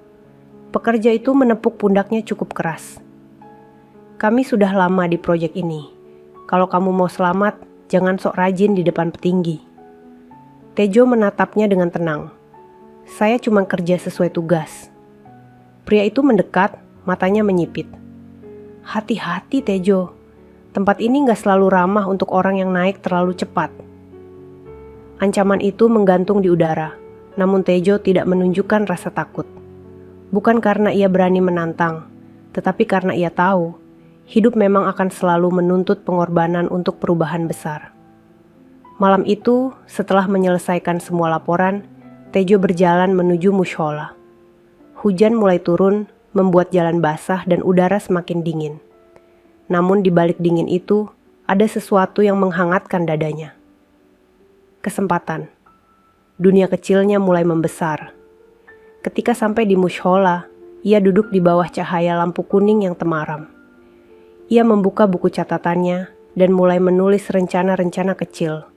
Pekerja itu menepuk pundaknya cukup keras. Kami sudah lama di proyek ini. Kalau kamu mau selamat, jangan sok rajin di depan petinggi. Tejo menatapnya dengan tenang. Saya cuma kerja sesuai tugas. Pria itu mendekat, matanya menyipit. Hati-hati Tejo. Tempat ini gak selalu ramah untuk orang yang naik terlalu cepat. Ancaman itu menggantung di udara, namun Tejo tidak menunjukkan rasa takut. Bukan karena ia berani menantang, tetapi karena ia tahu, hidup memang akan selalu menuntut pengorbanan untuk perubahan besar. Malam itu, setelah menyelesaikan semua laporan, Tejo berjalan menuju mushola. Hujan mulai turun, membuat jalan basah dan udara semakin dingin. Namun di balik dingin itu, ada sesuatu yang menghangatkan dadanya. Kesempatan. Dunia kecilnya mulai membesar. Ketika sampai di mushola, ia duduk di bawah cahaya lampu kuning yang temaram. Ia membuka buku catatannya dan mulai menulis rencana-rencana kecil.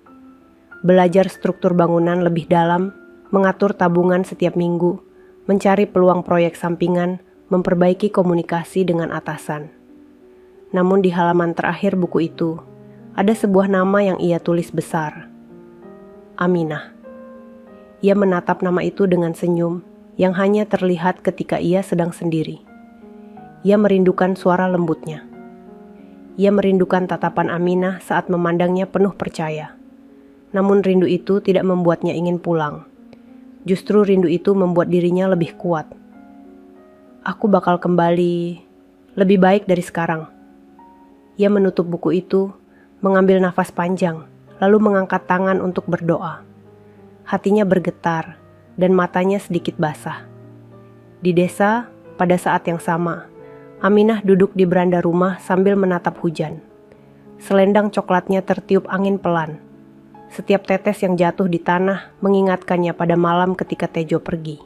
Belajar struktur bangunan lebih dalam, mengatur tabungan setiap minggu, mencari peluang proyek sampingan, memperbaiki komunikasi dengan atasan. Namun di halaman terakhir buku itu, ada sebuah nama yang ia tulis besar. Aminah. Ia menatap nama itu dengan senyum yang hanya terlihat ketika ia sedang sendiri. Ia merindukan suara lembutnya. Ia merindukan tatapan Aminah saat memandangnya penuh percaya. Namun rindu itu tidak membuatnya ingin pulang. Justru rindu itu membuat dirinya lebih kuat. Aku bakal kembali lebih baik dari sekarang. Ia menutup buku itu, mengambil nafas panjang, lalu mengangkat tangan untuk berdoa. Hatinya bergetar dan matanya sedikit basah. Di desa, pada saat yang sama, Aminah duduk di beranda rumah sambil menatap hujan. Selendang coklatnya tertiup angin pelan. Setiap tetes yang jatuh di tanah mengingatkannya pada malam ketika Tejo pergi.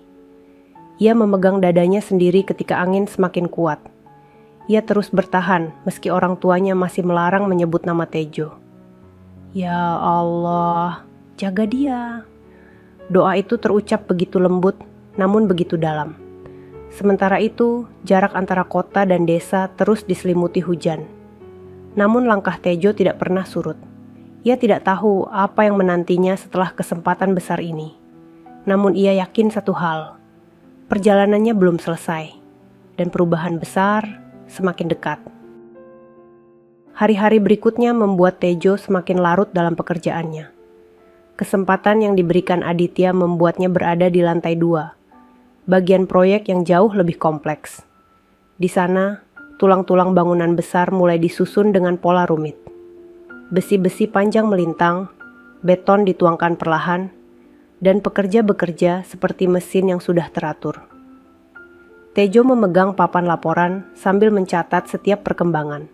Ia memegang dadanya sendiri ketika angin semakin kuat. Ia terus bertahan meski orang tuanya masih melarang menyebut nama Tejo. Ya Allah, jaga dia. Doa itu terucap begitu lembut, namun begitu dalam. Sementara itu, jarak antara kota dan desa terus diselimuti hujan. Namun langkah Tejo tidak pernah surut. Ia tidak tahu apa yang menantinya setelah kesempatan besar ini. Namun ia yakin satu hal, perjalanannya belum selesai, dan perubahan besar semakin dekat. Hari-hari berikutnya membuat Tejo semakin larut dalam pekerjaannya. Kesempatan yang diberikan Aditya membuatnya berada di lantai 2, bagian proyek yang jauh lebih kompleks. Di sana, tulang-tulang bangunan besar mulai disusun dengan pola rumit. Besi-besi panjang melintang, beton dituangkan perlahan, dan pekerja bekerja seperti mesin yang sudah teratur. Tejo memegang papan laporan sambil mencatat setiap perkembangan.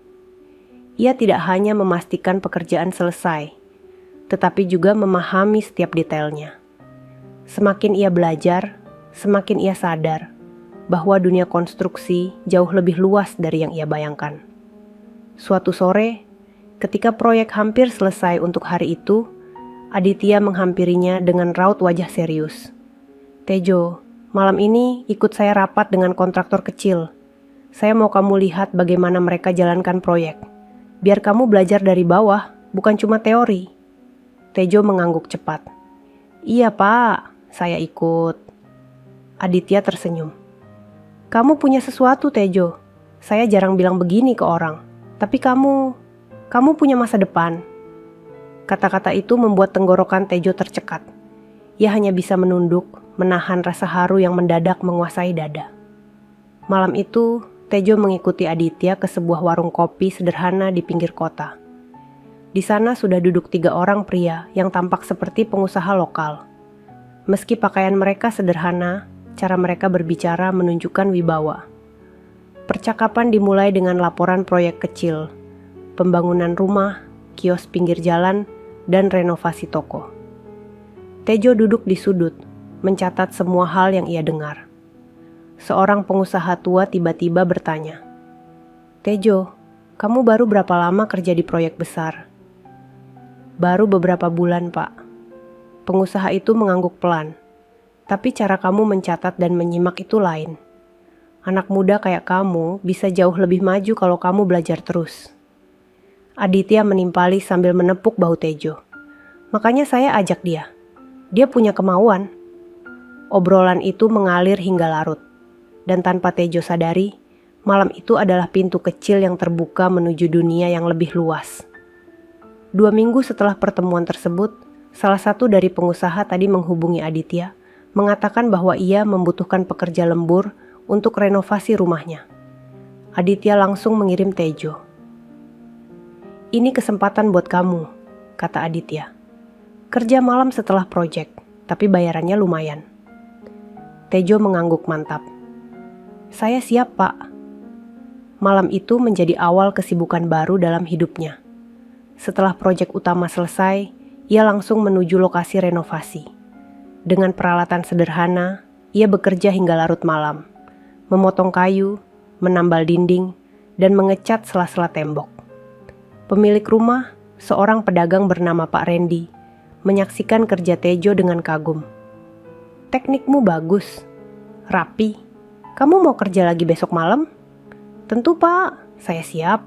Ia tidak hanya memastikan pekerjaan selesai, tetapi juga memahami setiap detailnya. Semakin ia belajar, semakin ia sadar bahwa dunia konstruksi jauh lebih luas dari yang ia bayangkan. Suatu sore, ketika proyek hampir selesai untuk hari itu, Aditya menghampirinya dengan raut wajah serius. Tejo, malam ini ikut saya rapat dengan kontraktor kecil. Saya mau kamu lihat bagaimana mereka jalankan proyek. Biar kamu belajar dari bawah, bukan cuma teori. Tejo mengangguk cepat. Iya pak, saya ikut. Aditya tersenyum. Kamu punya sesuatu Tejo. Saya jarang bilang begini ke orang. Tapi kamu punya masa depan. Kata-kata itu membuat tenggorokan Tejo tercekat. Ia hanya bisa menunduk, menahan rasa haru yang mendadak menguasai dada. Malam itu, Tejo mengikuti Aditya ke sebuah warung kopi sederhana di pinggir kota. Di sana sudah duduk 3 orang pria yang tampak seperti pengusaha lokal. Meski pakaian mereka sederhana, cara mereka berbicara menunjukkan wibawa. Percakapan dimulai dengan laporan proyek kecil, pembangunan rumah, kios pinggir jalan, dan renovasi toko. Tejo duduk di sudut, mencatat semua hal yang ia dengar. Seorang pengusaha tua tiba-tiba bertanya, Tejo, kamu baru berapa lama kerja di proyek besar? Baru beberapa bulan, Pak. Pengusaha itu mengangguk pelan. Tapi cara kamu mencatat dan menyimak itu lain. Anak muda kayak kamu bisa jauh lebih maju kalau kamu belajar terus. Aditya menimpali sambil menepuk bahu Tejo. Makanya saya ajak dia. Dia punya kemauan. Obrolan itu mengalir hingga larut. Dan tanpa Tejo sadari, Malam itu adalah pintu kecil yang terbuka menuju dunia yang lebih luas. 2 minggu setelah pertemuan tersebut, salah satu dari pengusaha tadi menghubungi Aditya, mengatakan bahwa ia membutuhkan pekerja lembur untuk renovasi rumahnya. Aditya langsung mengirim Tejo. "Ini kesempatan buat kamu," kata Aditya. "Kerja malam setelah proyek, tapi bayarannya lumayan." Tejo mengangguk mantap. "Saya siap, Pak." Malam itu menjadi awal kesibukan baru dalam hidupnya. Setelah proyek utama selesai, ia langsung menuju lokasi renovasi. Dengan peralatan sederhana, ia bekerja hingga larut malam, memotong kayu, menambal dinding, dan mengecat sela-sela tembok. Pemilik rumah, seorang pedagang bernama Pak Randy, menyaksikan kerja Tejo dengan kagum. "Teknikmu bagus, rapi. Kamu mau kerja lagi besok malam?" "Tentu, Pak, saya siap."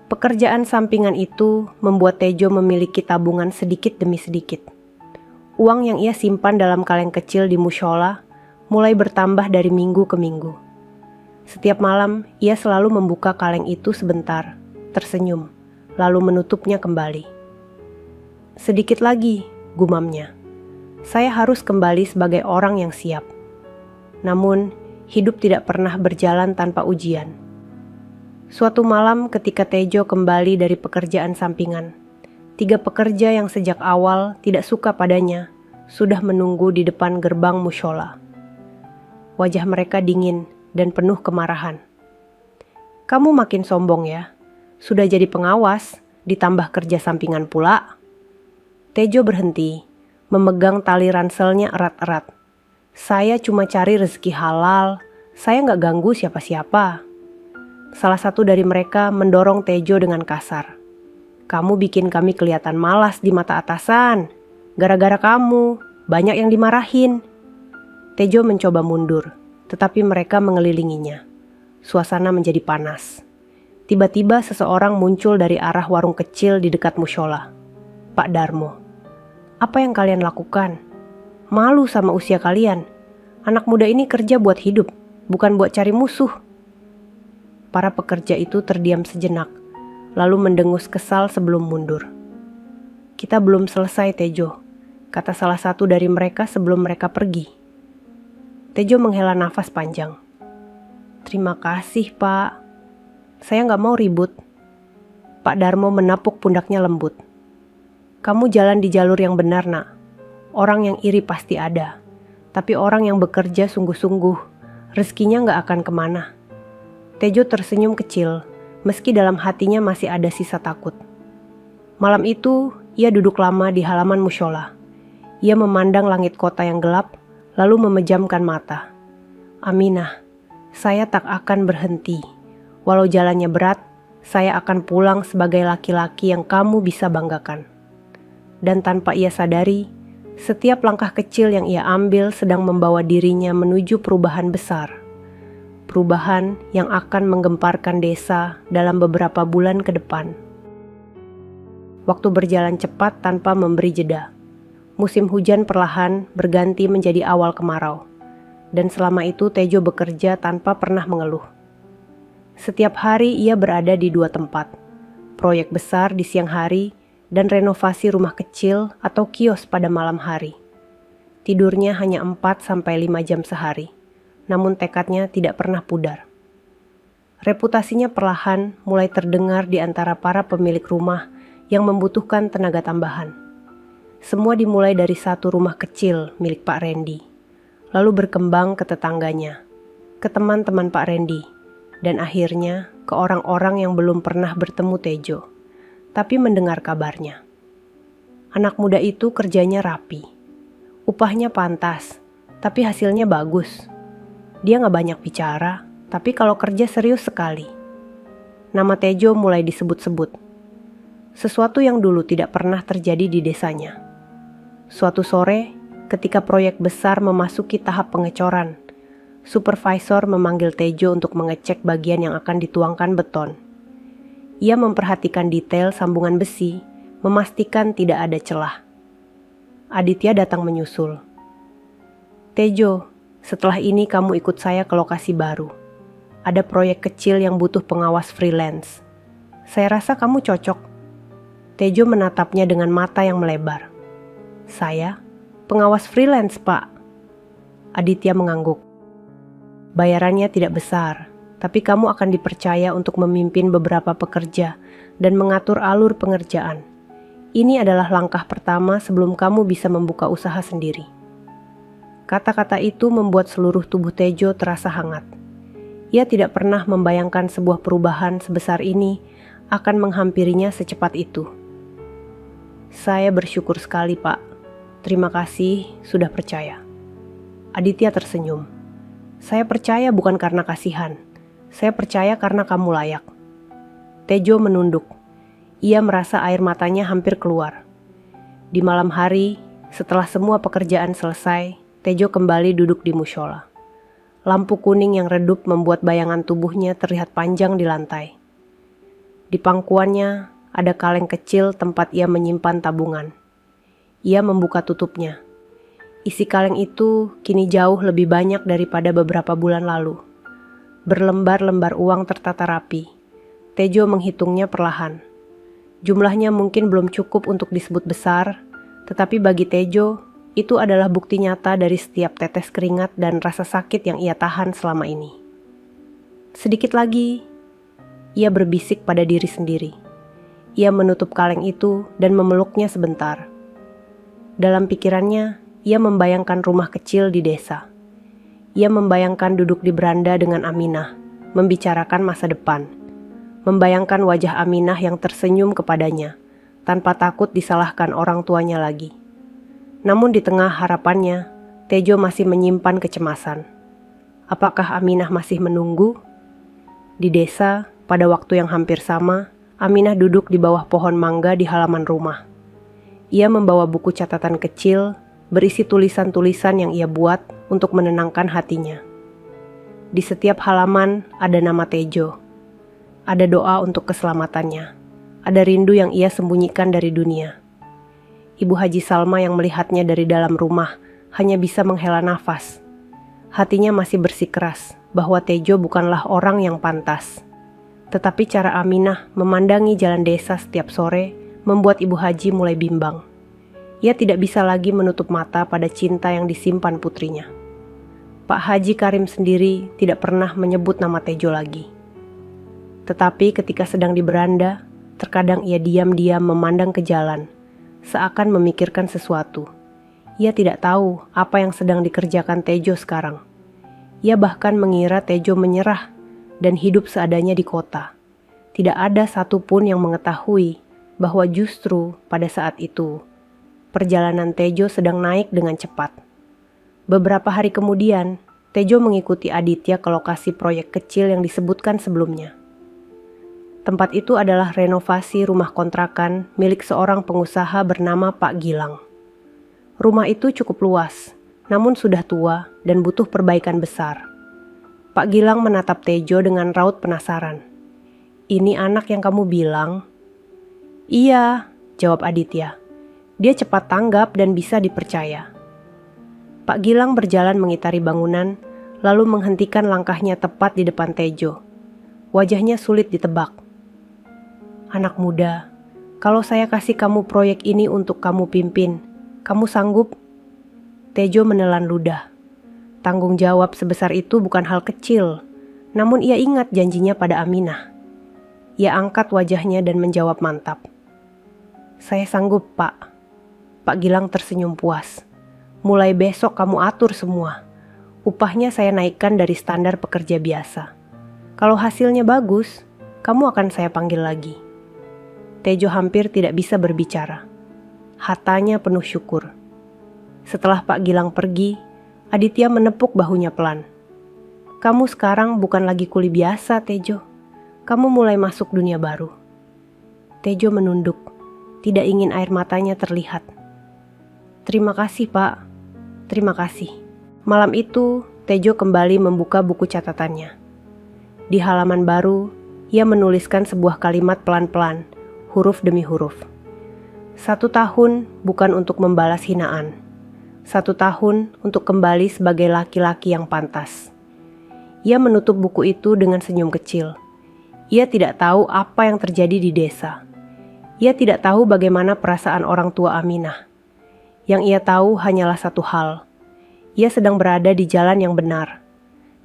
Pekerjaan sampingan itu membuat Tejo memiliki tabungan sedikit demi sedikit. Uang yang ia simpan dalam kaleng kecil di mushola mulai bertambah dari minggu ke minggu. Setiap malam, ia selalu membuka kaleng itu sebentar, tersenyum, lalu menutupnya kembali. "Sedikit lagi," gumamnya. "Saya harus kembali sebagai orang yang siap." Namun, hidup tidak pernah berjalan tanpa ujian. Suatu malam ketika Tejo kembali dari pekerjaan sampingan, 3 pekerja yang sejak awal tidak suka padanya sudah menunggu di depan gerbang mushola. Wajah mereka dingin dan penuh kemarahan. "Kamu makin sombong ya, sudah jadi pengawas, ditambah kerja sampingan pula." Tejo berhenti, memegang tali ranselnya erat-erat. "Saya cuma cari rezeki halal, saya nggak ganggu siapa-siapa." Salah satu dari mereka mendorong Tejo dengan kasar. "Kamu bikin kami kelihatan malas di mata atasan. Gara-gara kamu, banyak yang dimarahin." Tejo mencoba mundur, tetapi mereka mengelilinginya. Suasana menjadi panas. Tiba-tiba seseorang muncul dari arah warung kecil di dekat mushola. "Pak Darmo, apa yang kalian lakukan? Malu sama usia kalian. Anak muda ini kerja buat hidup, bukan buat cari musuh." Para pekerja itu terdiam sejenak, lalu mendengus kesal sebelum mundur. "Kita belum selesai, Tejo," kata salah satu dari mereka sebelum mereka pergi. Tejo menghela nafas panjang. "Terima kasih, Pak. Saya nggak mau ribut." Pak Darmo menapuk pundaknya lembut. "Kamu jalan di jalur yang benar, Nak. Orang yang iri pasti ada. Tapi orang yang bekerja sungguh-sungguh, rezekinya nggak akan kemana." Tejo tersenyum kecil, meski dalam hatinya masih ada sisa takut. Malam itu, ia duduk lama di halaman mushola. Ia memandang langit kota yang gelap, lalu memejamkan mata. "Aminah, saya tak akan berhenti. Walau jalannya berat, saya akan pulang sebagai laki-laki yang kamu bisa banggakan." Dan tanpa ia sadari, setiap langkah kecil yang ia ambil sedang membawa dirinya menuju perubahan besar. Perubahan yang akan menggemparkan desa dalam beberapa bulan ke depan. Waktu berjalan cepat tanpa memberi jeda. Musim hujan perlahan berganti menjadi awal kemarau. Dan selama itu Tejo bekerja tanpa pernah mengeluh. Setiap hari ia berada di 2 tempat. Proyek besar di siang hari dan renovasi rumah kecil atau kios pada malam hari. Tidurnya hanya 4-5 jam sehari, namun tekadnya tidak pernah pudar. Reputasinya perlahan mulai terdengar di antara para pemilik rumah yang membutuhkan tenaga tambahan. Semua dimulai dari satu rumah kecil milik Pak Randy, lalu berkembang ke tetangganya, ke teman-teman Pak Randy, dan akhirnya ke orang-orang yang belum pernah bertemu Tejo, tapi mendengar kabarnya. Anak muda itu kerjanya rapi, upahnya pantas, tapi hasilnya bagus. Dia gak banyak bicara, tapi kalau kerja serius sekali. Nama Tejo mulai disebut-sebut. Sesuatu yang dulu tidak pernah terjadi di desanya. Suatu sore, ketika proyek besar memasuki tahap pengecoran, supervisor memanggil Tejo untuk mengecek bagian yang akan dituangkan beton. Ia memperhatikan detail sambungan besi, memastikan tidak ada celah. Aditya datang menyusul. "Tejo, setelah ini kamu ikut saya ke lokasi baru. Ada proyek kecil yang butuh pengawas freelance. Saya rasa kamu cocok. Tejo menatapnya dengan mata yang melebar. Saya? Pengawas freelance, Pak. Aditya mengangguk. Bayarannya tidak besar, tapi kamu akan dipercaya untuk memimpin beberapa pekerja dan mengatur alur pengerjaan. Ini adalah langkah pertama sebelum kamu bisa membuka usaha sendiri. Kata-kata itu membuat seluruh tubuh Tejo terasa hangat. Ia tidak pernah membayangkan sebuah perubahan sebesar ini akan menghampirinya secepat itu. Saya bersyukur sekali, Pak. Terima kasih sudah percaya. Aditya tersenyum. Saya percaya bukan karena kasihan. Saya percaya karena kamu layak. Tejo menunduk. Ia merasa air matanya hampir keluar. Di malam hari, setelah semua pekerjaan selesai, Tejo kembali duduk di mushola. Lampu kuning yang redup membuat bayangan tubuhnya terlihat panjang di lantai. Di pangkuannya ada kaleng kecil tempat ia menyimpan tabungan. Ia membuka tutupnya. Isi kaleng itu kini jauh lebih banyak daripada beberapa bulan lalu. Berlembar-lembar uang tertata rapi. Tejo menghitungnya perlahan. Jumlahnya mungkin belum cukup untuk disebut besar, tetapi bagi Tejo, itu adalah bukti nyata dari setiap tetes keringat dan rasa sakit yang ia tahan selama ini. Sedikit lagi, ia berbisik pada diri sendiri. Ia menutup kaleng itu dan memeluknya sebentar. Dalam pikirannya, ia membayangkan rumah kecil di desa. Ia membayangkan duduk di beranda dengan Aminah, membicarakan masa depan. Membayangkan wajah Aminah yang tersenyum kepadanya, tanpa takut disalahkan orang tuanya lagi. Namun di tengah harapannya, Tejo masih menyimpan kecemasan. Apakah Aminah masih menunggu? Di desa, pada waktu yang hampir sama, Aminah duduk di bawah pohon mangga di halaman rumah. Ia membawa buku catatan kecil, berisi tulisan-tulisan yang ia buat untuk menenangkan hatinya. Di setiap halaman ada nama Tejo. Ada doa untuk keselamatannya. Ada rindu yang ia sembunyikan dari dunia. Ibu Haji Salma yang melihatnya dari dalam rumah hanya bisa menghela nafas. Hatinya masih bersikeras bahwa Tejo bukanlah orang yang pantas. Tetapi cara Aminah memandangi jalan desa setiap sore membuat Ibu Haji mulai bimbang. Ia tidak bisa lagi menutup mata pada cinta yang disimpan putrinya. Pak Haji Karim sendiri tidak pernah menyebut nama Tejo lagi. Tetapi ketika sedang di beranda, terkadang ia diam-diam memandang ke jalan, seakan memikirkan sesuatu. Ia tidak tahu apa yang sedang dikerjakan Tejo sekarang. Ia bahkan mengira Tejo menyerah dan hidup seadanya di kota. Tidak ada satupun yang mengetahui bahwa justru pada saat itu, perjalanan Tejo sedang naik dengan cepat. Beberapa hari kemudian, Tejo mengikuti Aditya ke lokasi proyek kecil yang disebutkan sebelumnya. Tempat itu adalah renovasi rumah kontrakan milik seorang pengusaha bernama Pak Gilang. Rumah itu cukup luas, namun sudah tua dan butuh perbaikan besar. Pak Gilang menatap Tejo dengan raut penasaran. "Ini anak yang kamu bilang?" "Iya," jawab Aditya. "Dia cepat tanggap dan bisa dipercaya." Pak Gilang berjalan mengitari bangunan, lalu menghentikan langkahnya tepat di depan Tejo. Wajahnya sulit ditebak. "Anak muda, kalau saya kasih kamu proyek ini untuk kamu pimpin, kamu sanggup?" Tejo menelan ludah. Tanggung jawab sebesar itu bukan hal kecil, namun ia ingat janjinya pada Aminah. Ia angkat wajahnya dan menjawab mantap. "Saya sanggup, Pak." Pak Gilang tersenyum puas. "Mulai besok kamu atur semua. Upahnya saya naikkan dari standar pekerja biasa. Kalau hasilnya bagus, kamu akan saya panggil lagi." Tejo hampir tidak bisa berbicara. Hatanya penuh syukur. Setelah Pak Gilang pergi, Aditya menepuk bahunya pelan. "Kamu sekarang bukan lagi kuli biasa, Tejo. Kamu mulai masuk dunia baru." Tejo menunduk, tidak ingin air matanya terlihat. "Terima kasih, Pak. Terima kasih." Malam itu, Tejo kembali membuka buku catatannya. Di halaman baru, ia menuliskan sebuah kalimat pelan-pelan, huruf demi huruf. 1 tahun bukan untuk membalas hinaan. 1 tahun untuk kembali sebagai laki-laki yang pantas. Ia menutup buku itu dengan senyum kecil. Ia tidak tahu apa yang terjadi di desa. Ia tidak tahu bagaimana perasaan orang tua Aminah. Yang ia tahu hanyalah satu hal. Ia sedang berada di jalan yang benar.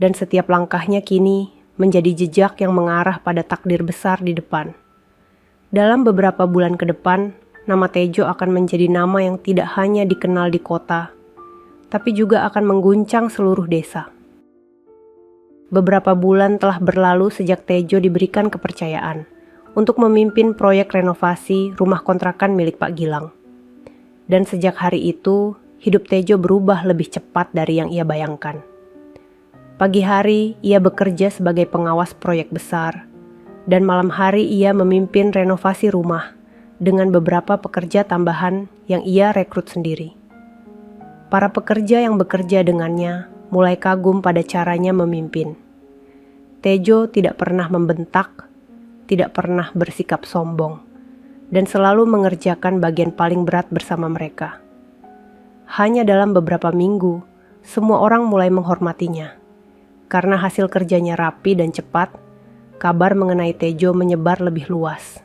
Dan setiap langkahnya kini menjadi jejak yang mengarah pada takdir besar di depan. Dalam beberapa bulan ke depan, nama Tejo akan menjadi nama yang tidak hanya dikenal di kota, tapi juga akan mengguncang seluruh desa. Beberapa bulan telah berlalu sejak Tejo diberikan kepercayaan untuk memimpin proyek renovasi rumah kontrakan milik Pak Gilang. Dan sejak hari itu, hidup Tejo berubah lebih cepat dari yang ia bayangkan. Pagi hari, ia bekerja sebagai pengawas proyek besar, dan malam hari ia memimpin renovasi rumah dengan beberapa pekerja tambahan yang ia rekrut sendiri. Para pekerja yang bekerja dengannya mulai kagum pada caranya memimpin. Tejo tidak pernah membentak, tidak pernah bersikap sombong, dan selalu mengerjakan bagian paling berat bersama mereka. Hanya dalam beberapa minggu, semua orang mulai menghormatinya. Karena hasil kerjanya rapi dan cepat, kabar mengenai Tejo menyebar lebih luas.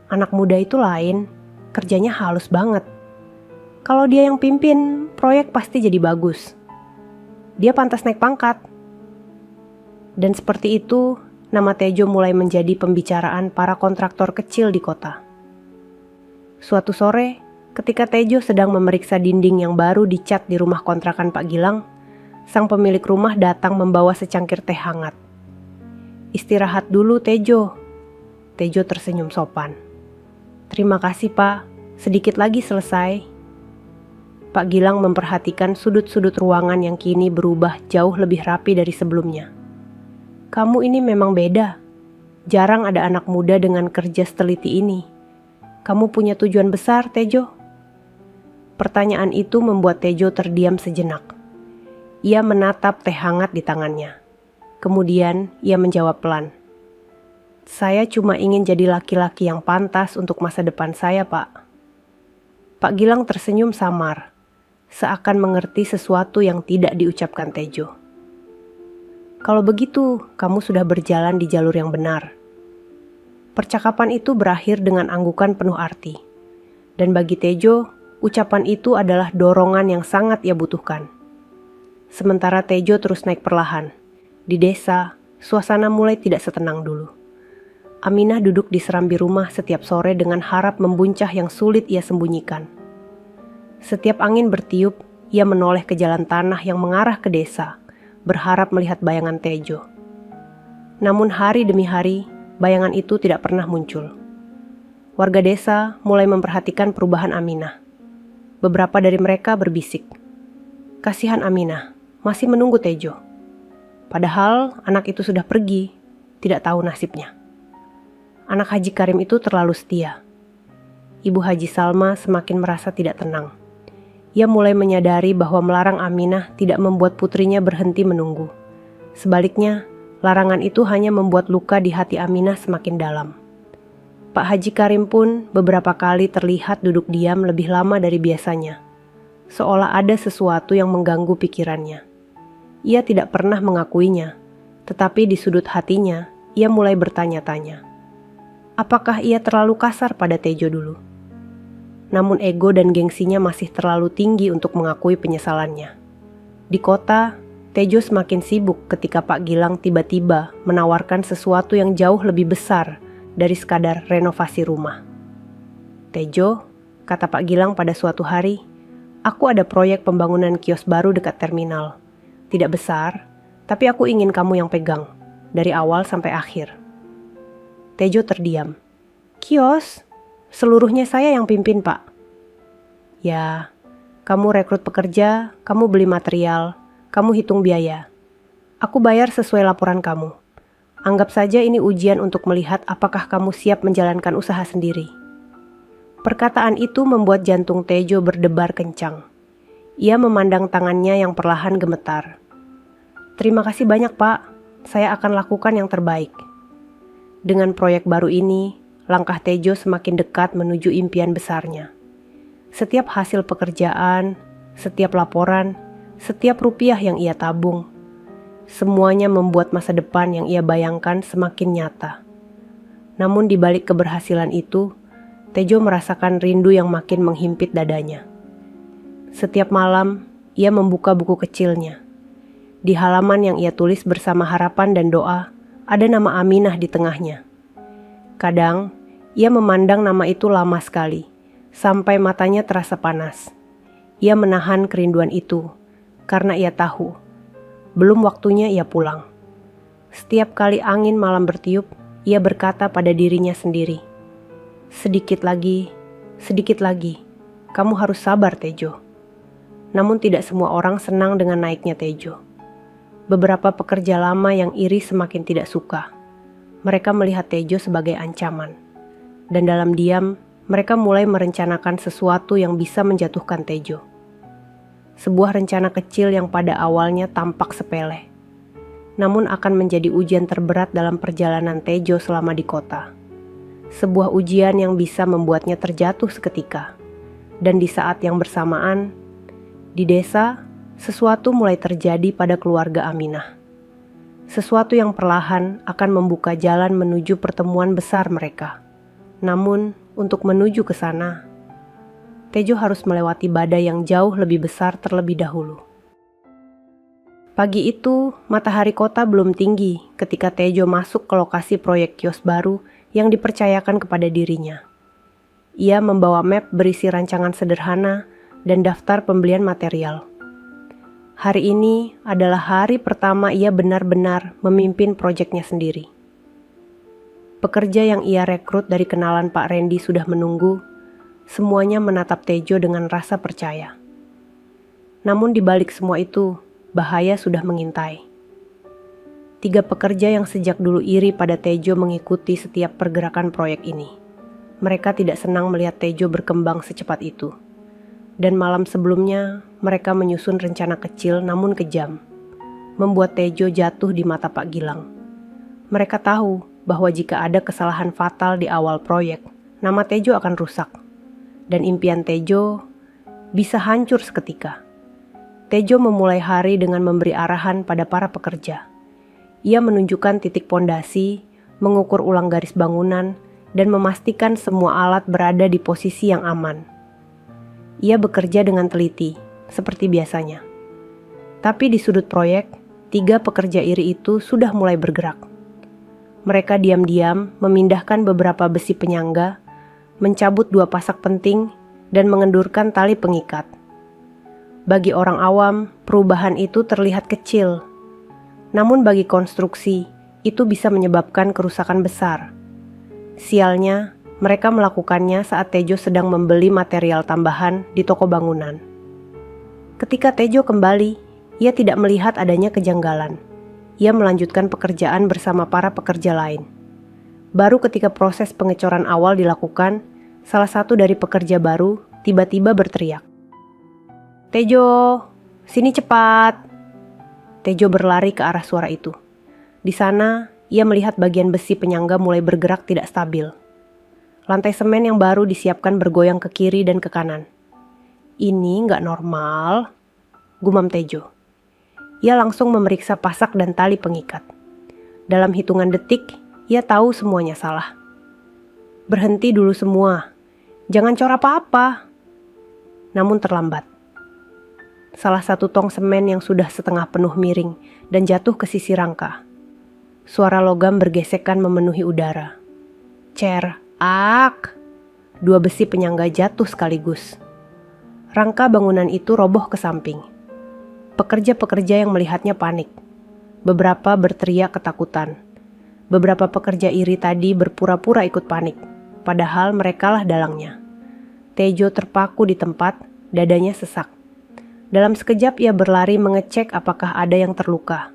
Anak muda itu lain, kerjanya halus banget. Kalau dia yang pimpin, proyek pasti jadi bagus. Dia pantas naik pangkat. Dan seperti itu, nama Tejo mulai menjadi pembicaraan para kontraktor kecil di kota. Suatu sore, ketika Tejo sedang memeriksa dinding yang baru dicat di rumah kontrakan Pak Gilang, sang pemilik rumah datang membawa secangkir teh hangat. "Istirahat dulu, Tejo." Tejo tersenyum sopan. "Terima kasih, Pak. Sedikit lagi selesai." Pak Gilang memperhatikan sudut-sudut ruangan yang kini berubah jauh lebih rapi dari sebelumnya. "Kamu ini memang beda. Jarang ada anak muda dengan kerja seteliti ini. Kamu punya tujuan besar, Tejo?" Pertanyaan itu membuat Tejo terdiam sejenak. Ia menatap teh hangat di tangannya. Kemudian ia menjawab pelan. "Saya cuma ingin jadi laki-laki yang pantas untuk masa depan saya, Pak." Pak Gilang tersenyum samar, seakan mengerti sesuatu yang tidak diucapkan Tejo. "Kalau begitu, kamu sudah berjalan di jalur yang benar." Percakapan itu berakhir dengan anggukan penuh arti. Dan bagi Tejo, ucapan itu adalah dorongan yang sangat ia butuhkan. Sementara Tejo terus naik perlahan. Di desa, suasana mulai tidak setenang dulu. Aminah duduk di serambi rumah setiap sore dengan harap membuncah yang sulit ia sembunyikan. Setiap angin bertiup, ia menoleh ke jalan tanah yang mengarah ke desa, berharap melihat bayangan Tejo. Namun hari demi hari, bayangan itu tidak pernah muncul. Warga desa mulai memperhatikan perubahan Aminah. Beberapa dari mereka berbisik, "Kasihan Aminah, masih menunggu Tejo." Padahal anak itu sudah pergi, tidak tahu nasibnya. Anak Haji Karim itu terlalu setia. Ibu Haji Salma semakin merasa tidak tenang. Ia mulai menyadari bahwa melarang Aminah tidak membuat putrinya berhenti menunggu. Sebaliknya, larangan itu hanya membuat luka di hati Aminah semakin dalam. Pak Haji Karim pun beberapa kali terlihat duduk diam lebih lama dari biasanya, seolah ada sesuatu yang mengganggu pikirannya. Ia tidak pernah mengakuinya, tetapi di sudut hatinya, ia mulai bertanya-tanya. Apakah ia terlalu kasar pada Tejo dulu? Namun ego dan gengsinya masih terlalu tinggi untuk mengakui penyesalannya. Di kota, Tejo semakin sibuk ketika Pak Gilang tiba-tiba menawarkan sesuatu yang jauh lebih besar dari sekadar renovasi rumah. "Tejo," kata Pak Gilang pada suatu hari, "aku ada proyek pembangunan kios baru dekat terminal. Tidak besar, tapi aku ingin kamu yang pegang, dari awal sampai akhir." Tejo terdiam. "Kios? Seluruhnya saya yang pimpin, Pak." "Ya, kamu rekrut pekerja, kamu beli material, kamu hitung biaya. Aku bayar sesuai laporan kamu. Anggap saja ini ujian untuk melihat apakah kamu siap menjalankan usaha sendiri." Perkataan itu membuat jantung Tejo berdebar kencang. Ia memandang tangannya yang perlahan gemetar. "Terima kasih banyak, Pak. Saya akan lakukan yang terbaik." Dengan proyek baru ini, langkah Tejo semakin dekat menuju impian besarnya. Setiap hasil pekerjaan, setiap laporan, setiap rupiah yang ia tabung, Semuanya membuat masa depan yang ia bayangkan semakin nyata. Namun di balik keberhasilan itu, Tejo merasakan rindu yang makin menghimpit dadanya. Setiap malam, ia membuka buku kecilnya. Di halaman yang ia tulis bersama harapan dan doa, ada nama Aminah di tengahnya. Kadang, ia memandang nama itu lama sekali, sampai matanya terasa panas. Ia menahan kerinduan itu, karena ia tahu, belum waktunya ia pulang. Setiap kali angin malam bertiup, ia berkata pada dirinya sendiri, sedikit lagi, kamu harus sabar Tejo. Namun tidak semua orang senang dengan naiknya Tejo. Beberapa pekerja lama yang iri semakin tidak suka. Mereka melihat Tejo sebagai ancaman. Dan dalam diam, mereka mulai merencanakan sesuatu yang bisa menjatuhkan Tejo. Sebuah rencana kecil yang pada awalnya tampak sepele, namun akan menjadi ujian terberat dalam perjalanan Tejo selama di kota. Sebuah ujian yang bisa membuatnya terjatuh seketika. Dan di saat yang bersamaan, di desa, sesuatu mulai terjadi pada keluarga Aminah. Sesuatu yang perlahan akan membuka jalan menuju pertemuan besar mereka. Namun, untuk menuju ke sana, Tejo harus melewati badai yang jauh lebih besar terlebih dahulu. Pagi itu, matahari kota belum tinggi ketika Tejo masuk ke lokasi proyek kios baru yang dipercayakan kepada dirinya. Ia membawa map berisi rancangan sederhana dan daftar pembelian material. Hari ini adalah hari pertama ia benar-benar memimpin proyeknya sendiri. Pekerja yang ia rekrut dari kenalan Pak Randy sudah menunggu. Semuanya menatap Tejo dengan rasa percaya. Namun di balik semua itu, bahaya sudah mengintai. 3 pekerja yang sejak dulu iri pada Tejo mengikuti setiap pergerakan proyek ini. Mereka tidak senang melihat Tejo berkembang secepat itu. Dan malam sebelumnya, mereka menyusun rencana kecil namun kejam, membuat Tejo jatuh di mata Pak Gilang. Mereka tahu bahwa jika ada kesalahan fatal di awal proyek, nama Tejo akan rusak. Dan impian Tejo bisa hancur seketika. Tejo memulai hari dengan memberi arahan pada para pekerja. Ia menunjukkan titik pondasi, mengukur ulang garis bangunan, dan memastikan semua alat berada di posisi yang aman. Ia bekerja dengan teliti, seperti biasanya. Tapi di sudut proyek, 3 pekerja iri itu sudah mulai bergerak. Mereka diam-diam memindahkan beberapa besi penyangga, mencabut 2 pasak penting, dan mengendurkan tali pengikat. Bagi orang awam, perubahan itu terlihat kecil. Namun bagi konstruksi, itu bisa menyebabkan kerusakan besar. Sialnya, mereka melakukannya saat Tejo sedang membeli material tambahan di toko bangunan. Ketika Tejo kembali, ia tidak melihat adanya kejanggalan. Ia melanjutkan pekerjaan bersama para pekerja lain. Baru ketika proses pengecoran awal dilakukan, salah satu dari pekerja baru tiba-tiba berteriak, "Tejo, sini cepat!" Tejo berlari ke arah suara itu. Di sana, ia melihat bagian besi penyangga mulai bergerak tidak stabil. Lantai semen yang baru disiapkan bergoyang ke kiri dan ke kanan. "Ini nggak normal," gumam Tejo. Ia langsung memeriksa pasak dan tali pengikat. Dalam hitungan detik, ia tahu semuanya salah. "Berhenti dulu semua. Jangan cor apa-apa." Namun terlambat. Salah satu tong semen yang sudah setengah penuh miring dan jatuh ke sisi rangka. Suara logam bergesekan memenuhi udara. Cer, ak! 2 besi penyangga jatuh sekaligus. Rangka bangunan itu roboh ke samping. Pekerja-pekerja yang melihatnya panik. Beberapa berteriak ketakutan. Beberapa pekerja iri tadi berpura-pura ikut panik, padahal merekalah dalangnya. Tejo terpaku di tempat, dadanya sesak. Dalam sekejap ia berlari mengecek apakah ada yang terluka.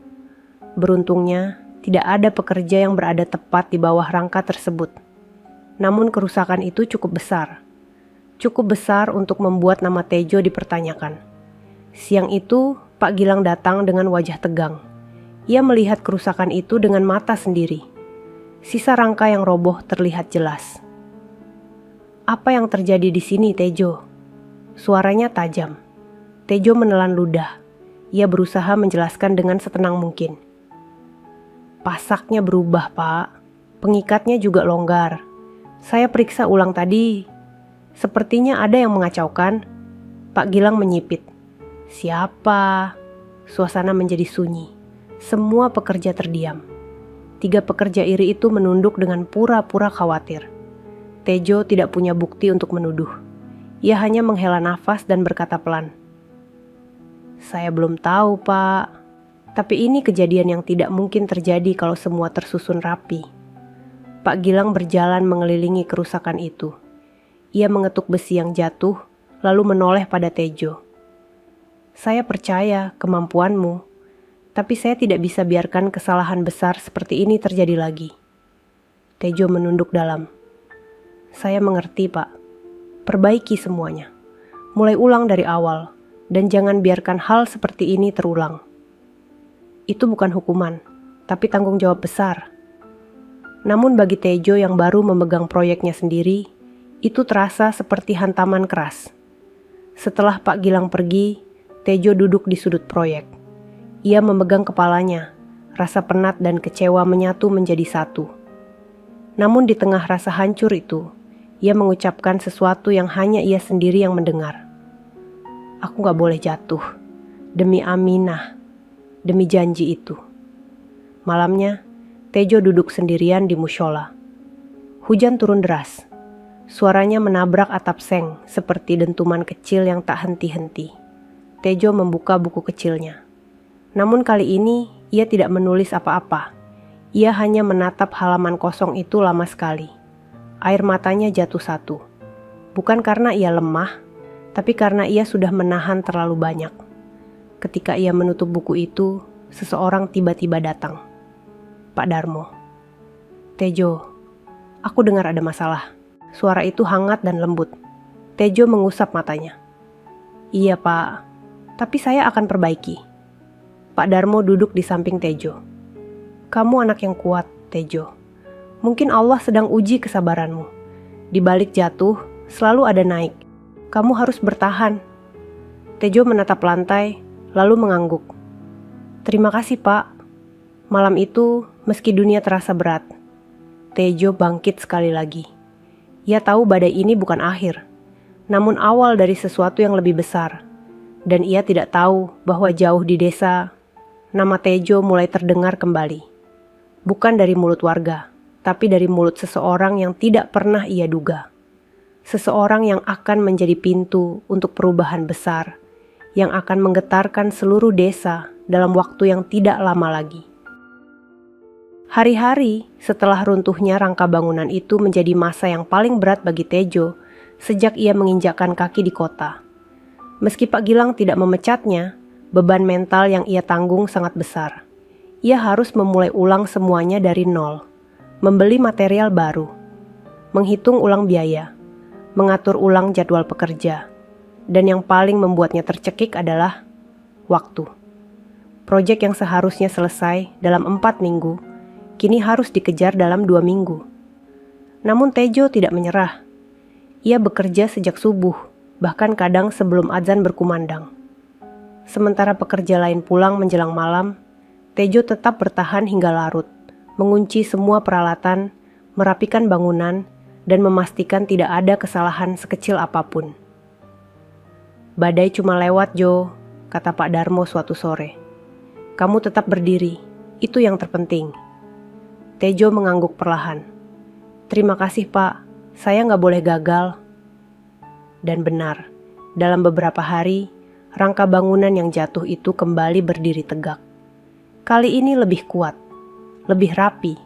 Beruntungnya, tidak ada pekerja yang berada tepat di bawah rangka tersebut. Namun kerusakan itu cukup besar. Cukup besar untuk membuat nama Tejo dipertanyakan. Siang itu, Pak Gilang datang dengan wajah tegang. Ia melihat kerusakan itu dengan mata sendiri. Sisa rangka yang roboh terlihat jelas. "Apa yang terjadi di sini, Tejo?" Suaranya tajam. Tejo menelan ludah. Ia berusaha menjelaskan dengan setenang mungkin. Pasaknya berubah, Pak. Pengikatnya juga longgar. Saya periksa ulang tadi. Sepertinya ada yang mengacaukan. Pak Gilang menyipit. Siapa? Suasana menjadi sunyi. Semua pekerja terdiam. 3 pekerja iri itu menunduk dengan pura-pura khawatir. Tejo tidak punya bukti untuk menuduh. Ia hanya menghela nafas dan berkata pelan. Saya belum tahu, Pak. Tapi ini kejadian yang tidak mungkin terjadi kalau semua tersusun rapi. Pak Gilang berjalan mengelilingi kerusakan itu. Ia mengetuk besi yang jatuh, lalu menoleh pada Tejo. Saya percaya kemampuanmu, tapi saya tidak bisa biarkan kesalahan besar seperti ini terjadi lagi. Tejo menunduk dalam. Saya mengerti, Pak. Perbaiki semuanya. Mulai ulang dari awal, dan jangan biarkan hal seperti ini terulang. Itu bukan hukuman, tapi tanggung jawab besar. Namun bagi Tejo yang baru memegang proyeknya sendiri, itu terasa seperti hantaman keras. Setelah Pak Gilang pergi, Tejo duduk di sudut proyek. Ia memegang kepalanya, rasa penat dan kecewa menyatu menjadi satu. Namun di tengah rasa hancur itu, ia mengucapkan sesuatu yang hanya ia sendiri yang mendengar. Aku gak boleh jatuh, demi Aminah, demi janji itu. Malamnya, Tejo duduk sendirian di mushola. Hujan turun deras. Suaranya menabrak atap seng seperti dentuman kecil yang tak henti-henti. Tejo membuka buku kecilnya. Namun kali ini, ia tidak menulis apa-apa. Ia hanya menatap halaman kosong itu lama sekali. Air matanya jatuh satu. Bukan karena ia lemah, tapi karena ia sudah menahan terlalu banyak. Ketika ia menutup buku itu, seseorang tiba-tiba datang. Pak Darmo. Tejo, aku dengar ada masalah. Suara itu hangat dan lembut. Tejo mengusap matanya. Iya, Pak. Tapi saya akan perbaiki. Pak Darmo duduk di samping Tejo. Kamu anak yang kuat, Tejo. Mungkin Allah sedang uji kesabaranmu. Di balik jatuh, selalu ada naik. Kamu harus bertahan. Tejo menatap lantai, lalu mengangguk. Terima kasih, Pak. Malam itu, meski dunia terasa berat, Tejo bangkit sekali lagi. Ia tahu badai ini bukan akhir, namun awal dari sesuatu yang lebih besar. Dan ia tidak tahu bahwa jauh di desa, nama Tejo mulai terdengar kembali. Bukan dari mulut warga, tapi dari mulut seseorang yang tidak pernah ia duga. Seseorang yang akan menjadi pintu untuk perubahan besar, yang akan menggetarkan seluruh desa dalam waktu yang tidak lama lagi. Hari-hari setelah runtuhnya rangka bangunan itu menjadi masa yang paling berat bagi Tejo sejak ia menginjakkan kaki di kota. Meski Pak Gilang tidak memecatnya, beban mental yang ia tanggung sangat besar. Ia harus memulai ulang semuanya dari nol, membeli material baru, menghitung ulang biaya, mengatur ulang jadwal pekerja, dan yang paling membuatnya tercekik adalah waktu. Proyek yang seharusnya selesai dalam 4 minggu, kini harus dikejar dalam 2 minggu. Namun Tejo tidak menyerah. Ia bekerja sejak subuh, bahkan kadang sebelum azan berkumandang. Sementara pekerja lain pulang menjelang malam, Tejo tetap bertahan hingga larut, mengunci semua peralatan, merapikan bangunan, dan memastikan tidak ada kesalahan sekecil apapun. Badai cuma lewat, Jo, kata Pak Darmo suatu sore. Kamu tetap berdiri, itu yang terpenting. Tejo mengangguk perlahan. Terima kasih, Pak, saya nggak boleh gagal. Dan benar, dalam beberapa hari, rangka bangunan yang jatuh itu kembali berdiri tegak. Kali ini lebih kuat, lebih rapi,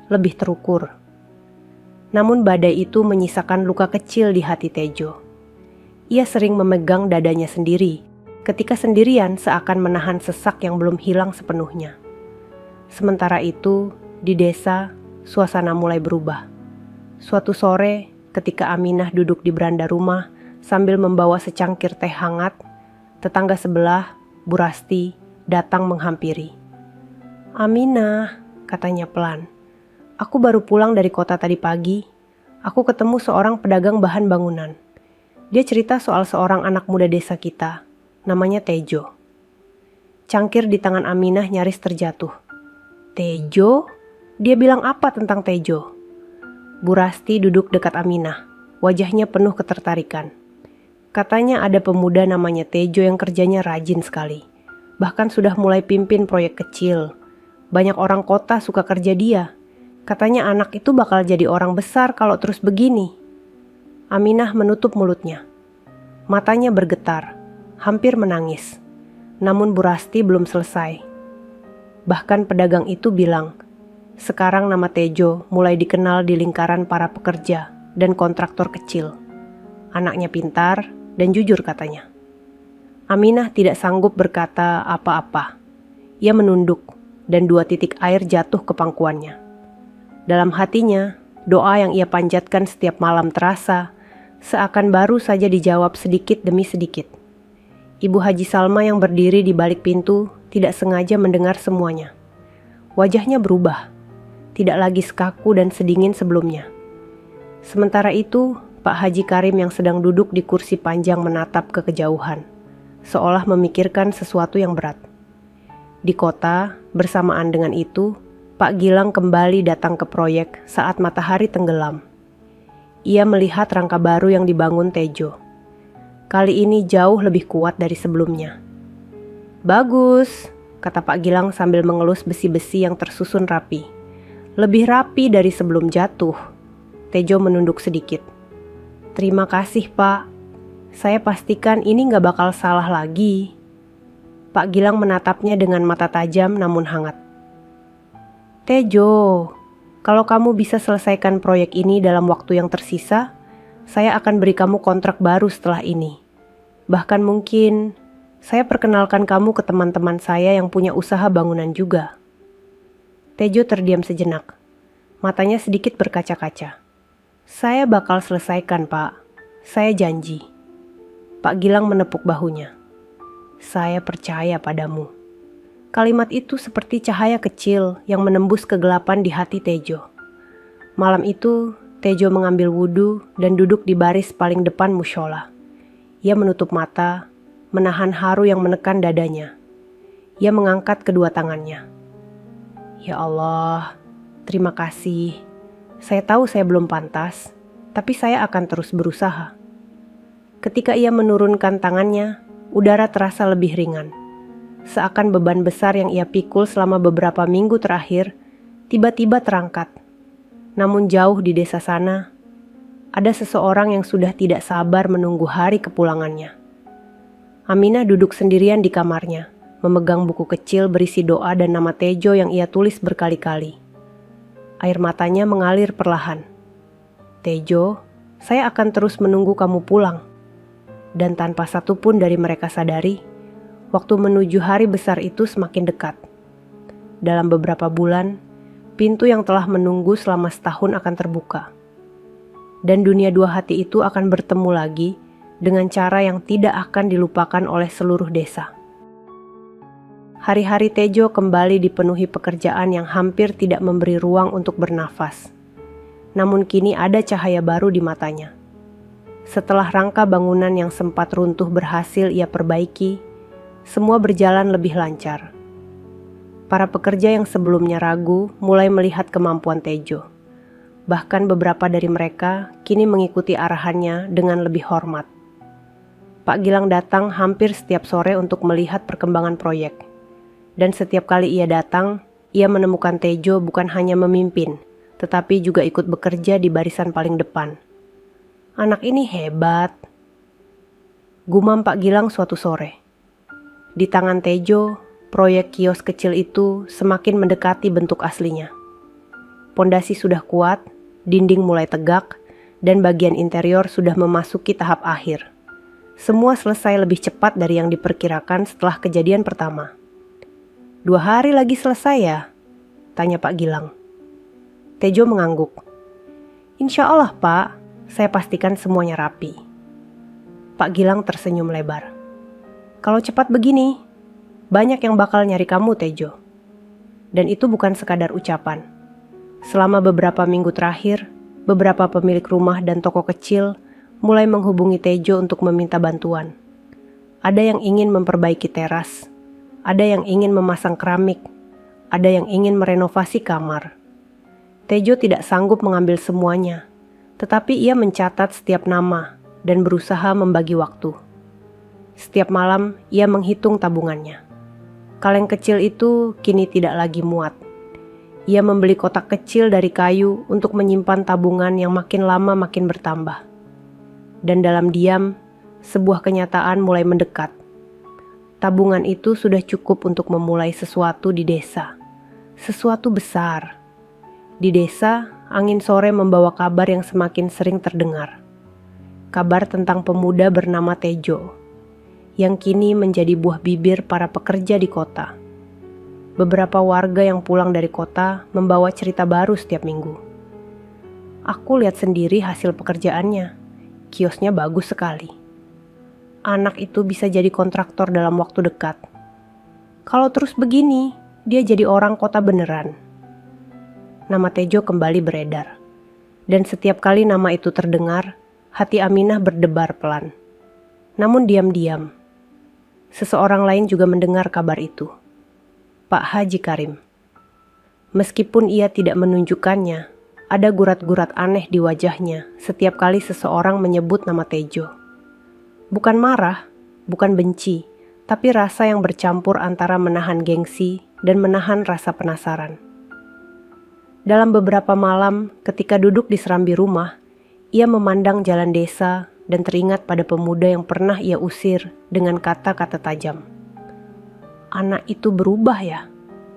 lebih terukur. Namun badai itu menyisakan luka kecil di hati Tejo. Ia sering memegang dadanya sendiri, ketika sendirian seakan menahan sesak yang belum hilang sepenuhnya. Sementara itu, di desa, suasana mulai berubah. Suatu sore, ketika Aminah duduk di beranda rumah sambil membawa secangkir teh hangat, tetangga sebelah, Bu Rasti, datang menghampiri. Aminah, katanya pelan. Aku baru pulang dari kota tadi pagi. Aku ketemu seorang pedagang bahan bangunan. Dia cerita soal seorang anak muda desa kita, namanya Tejo. Cangkir di tangan Aminah nyaris terjatuh. Tejo? Dia bilang apa tentang Tejo? Bu Rasti duduk dekat Aminah, wajahnya penuh ketertarikan. Katanya ada pemuda namanya Tejo yang kerjanya rajin sekali. Bahkan sudah mulai pimpin proyek kecil. Banyak orang kota suka kerja dia. Katanya anak itu bakal jadi orang besar kalau terus begini. Aminah menutup mulutnya. Matanya bergetar, hampir menangis. Namun Bu Rasti belum selesai. Bahkan pedagang itu bilang, sekarang nama Tejo mulai dikenal di lingkaran para pekerja dan kontraktor kecil. Anaknya pintar dan jujur katanya. Aminah tidak sanggup berkata apa-apa. Ia menunduk dan 2 titik air jatuh ke pangkuannya. Dalam hatinya, doa yang ia panjatkan setiap malam terasa seakan baru saja dijawab sedikit demi sedikit. Ibu Haji Salma yang berdiri di balik pintu tidak sengaja mendengar semuanya. Wajahnya berubah, tidak lagi sekaku dan sedingin sebelumnya. Sementara itu, Pak Haji Karim yang sedang duduk di kursi panjang menatap ke kejauhan, seolah memikirkan sesuatu yang berat. Di kota, bersamaan dengan itu, Pak Gilang kembali datang ke proyek saat matahari tenggelam. Ia melihat rangka baru yang dibangun Tejo. Kali ini jauh lebih kuat dari sebelumnya. Bagus, kata Pak Gilang sambil mengelus besi-besi yang tersusun rapi. Lebih rapi dari sebelum jatuh. Tejo menunduk sedikit. Terima kasih, Pak. Saya pastikan ini nggak bakal salah lagi. Pak Gilang menatapnya dengan mata tajam namun hangat. Tejo, kalau kamu bisa selesaikan proyek ini dalam waktu yang tersisa, saya akan beri kamu kontrak baru setelah ini. Bahkan mungkin saya perkenalkan kamu ke teman-teman saya yang punya usaha bangunan juga. Tejo terdiam sejenak. Matanya sedikit berkaca-kaca. Saya bakal selesaikan, Pak. Saya janji. Pak Gilang menepuk bahunya. Saya percaya padamu. Kalimat itu seperti cahaya kecil yang menembus kegelapan di hati Tejo. Malam itu, Tejo mengambil wudhu dan duduk di baris paling depan mushola. Ia menutup mata, menahan haru yang menekan dadanya. Ia mengangkat kedua tangannya. Ya Allah, terima kasih. Saya tahu saya belum pantas, tapi saya akan terus berusaha. Ketika ia menurunkan tangannya, udara terasa lebih ringan. Seakan beban besar yang ia pikul selama beberapa minggu terakhir, tiba-tiba terangkat. Namun jauh di desa sana, ada seseorang yang sudah tidak sabar menunggu hari kepulangannya. Aminah duduk sendirian di kamarnya, memegang buku kecil berisi doa dan nama Tejo yang ia tulis berkali-kali. Air matanya mengalir perlahan. Tejo, saya akan terus menunggu kamu pulang. Dan tanpa satu pun dari mereka sadari, waktu menuju hari besar itu semakin dekat. Dalam beberapa bulan, pintu yang telah menunggu selama setahun akan terbuka. Dan dunia dua hati itu akan bertemu lagi dengan cara yang tidak akan dilupakan oleh seluruh desa. Hari-hari Tejo kembali dipenuhi pekerjaan yang hampir tidak memberi ruang untuk bernafas. Namun kini ada cahaya baru di matanya. Setelah rangka bangunan yang sempat runtuh berhasil ia perbaiki, semua berjalan lebih lancar. Para pekerja yang sebelumnya ragu mulai melihat kemampuan Tejo. Bahkan beberapa dari mereka kini mengikuti arahannya dengan lebih hormat. Pak Gilang datang hampir setiap sore untuk melihat perkembangan proyek. Dan setiap kali ia datang, ia menemukan Tejo bukan hanya memimpin, tetapi juga ikut bekerja di barisan paling depan. Anak ini hebat. Gumam Pak Gilang suatu sore. Di tangan Tejo, proyek kios kecil itu semakin mendekati bentuk aslinya. Pondasi sudah kuat, dinding mulai tegak, dan bagian interior sudah memasuki tahap akhir. Semua selesai lebih cepat dari yang diperkirakan setelah kejadian pertama. 2 hari lagi selesai ya? Tanya Pak Gilang. Tejo mengangguk. Insya Allah Pak, saya pastikan semuanya rapi. Pak Gilang tersenyum lebar. Kalau cepat begini, banyak yang bakal nyari kamu Tejo. Dan itu bukan sekadar ucapan. Selama beberapa minggu terakhir, beberapa pemilik rumah dan toko kecil mulai menghubungi Tejo untuk meminta bantuan. Ada yang ingin memperbaiki teras, ada yang ingin memasang keramik, ada yang ingin merenovasi kamar. Tejo tidak sanggup mengambil semuanya, tetapi ia mencatat setiap nama dan berusaha membagi waktu. Setiap malam ia menghitung tabungannya. Kaleng kecil itu kini tidak lagi muat. Ia membeli kotak kecil dari kayu untuk menyimpan tabungan yang makin lama makin bertambah. Dan dalam diam, sebuah kenyataan mulai mendekat. Tabungan itu sudah cukup untuk memulai sesuatu di desa. Sesuatu besar. Di desa, angin sore membawa kabar yang semakin sering terdengar. Kabar tentang pemuda bernama Tejo, yang kini menjadi buah bibir para pekerja di kota. Beberapa warga yang pulang dari kota membawa cerita baru setiap minggu. Aku lihat sendiri hasil pekerjaannya. Kiosnya bagus sekali. Anak itu bisa jadi kontraktor dalam waktu dekat. Kalau terus begini, dia jadi orang kota beneran. Nama Tejo kembali beredar. Dan setiap kali nama itu terdengar, hati Aminah berdebar pelan. Namun diam-diam, seseorang lain juga mendengar kabar itu. Pak Haji Karim. Meskipun ia tidak menunjukkannya, ada gurat-gurat aneh di wajahnya setiap kali seseorang menyebut nama Tejo. Bukan marah, bukan benci, tapi rasa yang bercampur antara menahan gengsi dan menahan rasa penasaran. Dalam beberapa malam, ketika duduk di serambi rumah, ia memandang jalan desa dan teringat pada pemuda yang pernah ia usir dengan kata-kata tajam. Anak itu berubah ya?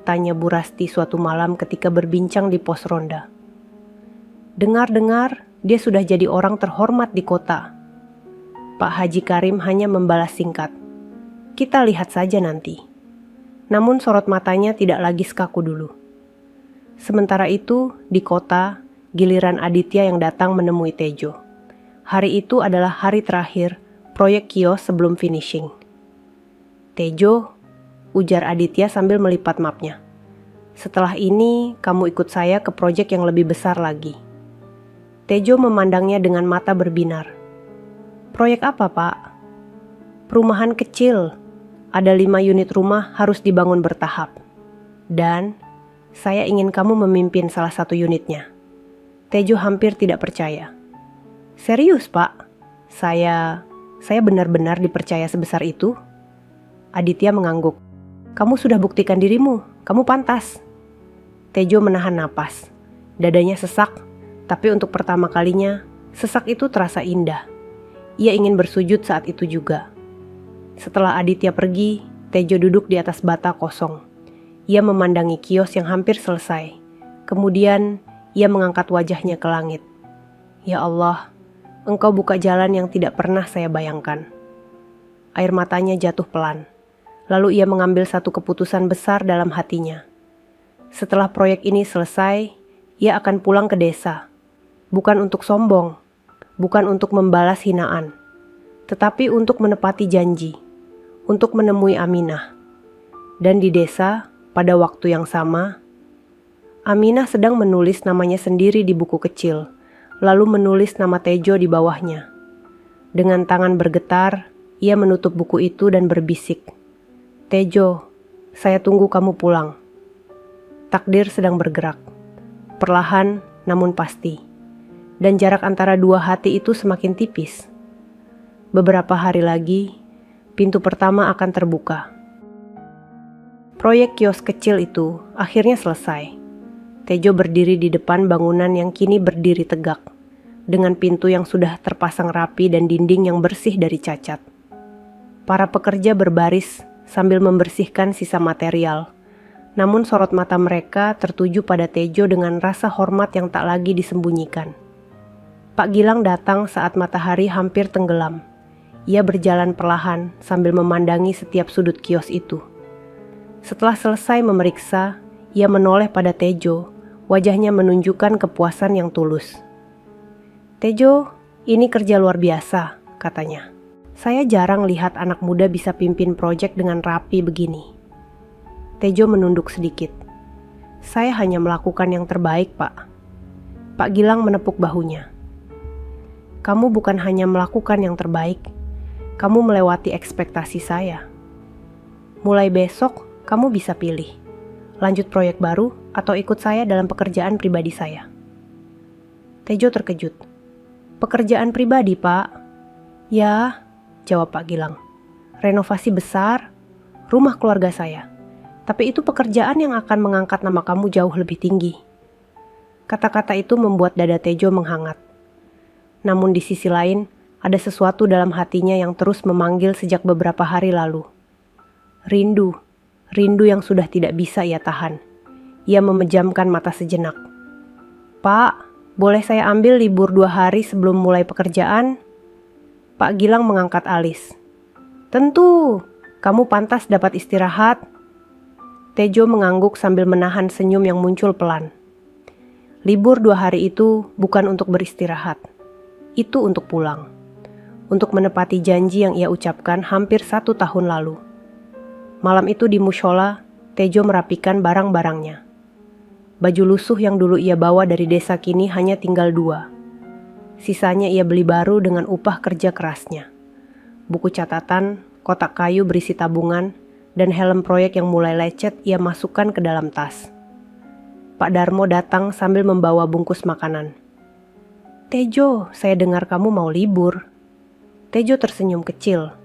Tanya Bu Rasti suatu malam ketika berbincang di pos ronda. Dengar-dengar, dia sudah jadi orang terhormat di kota. Pak Haji Karim hanya membalas singkat. Kita lihat saja nanti. Namun sorot matanya tidak lagi sekaku dulu. Sementara itu, di kota, giliran Aditya yang datang menemui Tejo. Hari itu adalah hari terakhir proyek kios sebelum finishing. Tejo, ujar Aditya sambil melipat mapnya. Setelah ini, kamu ikut saya ke proyek yang lebih besar lagi. Tejo memandangnya dengan mata berbinar. Proyek apa, Pak? Perumahan kecil. Ada 5 unit rumah harus dibangun bertahap. Dan saya ingin kamu memimpin salah satu unitnya. Tejo hampir tidak percaya. Serius, Pak? Saya benar-benar dipercaya sebesar itu? Aditya mengangguk. Kamu sudah buktikan dirimu, kamu pantas. Tejo menahan napas. Dadanya sesak, tapi untuk pertama kalinya, sesak itu terasa indah. Ia ingin bersujud saat itu juga. Setelah Aditya pergi, Tejo duduk di atas bata kosong. Ia memandangi kios yang hampir selesai. Kemudian, ia mengangkat wajahnya ke langit. Ya Allah, Engkau buka jalan yang tidak pernah saya bayangkan. Air matanya jatuh pelan. Lalu ia mengambil satu keputusan besar dalam hatinya. Setelah proyek ini selesai, ia akan pulang ke desa. Bukan untuk sombong, bukan untuk membalas hinaan, tetapi untuk menepati janji, untuk menemui Aminah. Dan di desa, pada waktu yang sama, Aminah sedang menulis namanya sendiri di buku kecil, lalu menulis nama Tejo di bawahnya. Dengan tangan bergetar, ia menutup buku itu dan berbisik, Tejo, saya tunggu kamu pulang. Takdir sedang bergerak, perlahan namun pasti, dan jarak antara dua hati itu semakin tipis. Beberapa hari lagi, pintu pertama akan terbuka. Proyek kios kecil itu akhirnya selesai. Tejo berdiri di depan bangunan yang kini berdiri tegak, dengan pintu yang sudah terpasang rapi dan dinding yang bersih dari cacat. Para pekerja berbaris sambil membersihkan sisa material, namun sorot mata mereka tertuju pada Tejo dengan rasa hormat yang tak lagi disembunyikan. Pak Gilang datang saat matahari hampir tenggelam. Ia berjalan perlahan sambil memandangi setiap sudut kios itu. Setelah selesai memeriksa, ia menoleh pada Tejo, wajahnya menunjukkan kepuasan yang tulus. Tejo, ini kerja luar biasa, katanya. Saya jarang lihat anak muda bisa pimpin proyek dengan rapi begini. Tejo menunduk sedikit. Saya hanya melakukan yang terbaik, Pak. Pak Gilang menepuk bahunya. Kamu bukan hanya melakukan yang terbaik, kamu melewati ekspektasi saya. Mulai besok, kamu bisa pilih. Lanjut proyek baru atau ikut saya dalam pekerjaan pribadi saya? Tejo terkejut. Pekerjaan pribadi, Pak? Ya, jawab Pak Gilang. Renovasi besar, rumah keluarga saya. Tapi itu pekerjaan yang akan mengangkat nama kamu jauh lebih tinggi. Kata-kata itu membuat dada Tejo menghangat. Namun di sisi lain, ada sesuatu dalam hatinya yang terus memanggil sejak beberapa hari lalu. Rindu yang sudah tidak bisa ia tahan. Ia memejamkan mata sejenak. Pak, boleh saya ambil libur 2 hari sebelum mulai pekerjaan? Pak Gilang mengangkat alis. Tentu, kamu pantas dapat istirahat. Tejo mengangguk sambil menahan senyum yang muncul pelan. Libur 2 hari itu bukan untuk beristirahat. Itu untuk pulang. Untuk menepati janji yang ia ucapkan hampir 1 tahun lalu. Malam itu di mushola, Tejo merapikan barang-barangnya. Baju lusuh yang dulu ia bawa dari desa kini hanya tinggal 2. Sisanya ia beli baru dengan upah kerja kerasnya. Buku catatan, kotak kayu berisi tabungan, dan helm proyek yang mulai lecet ia masukkan ke dalam tas. Pak Darmo datang sambil membawa bungkus makanan. Tejo, saya dengar kamu mau libur. Tejo tersenyum kecil.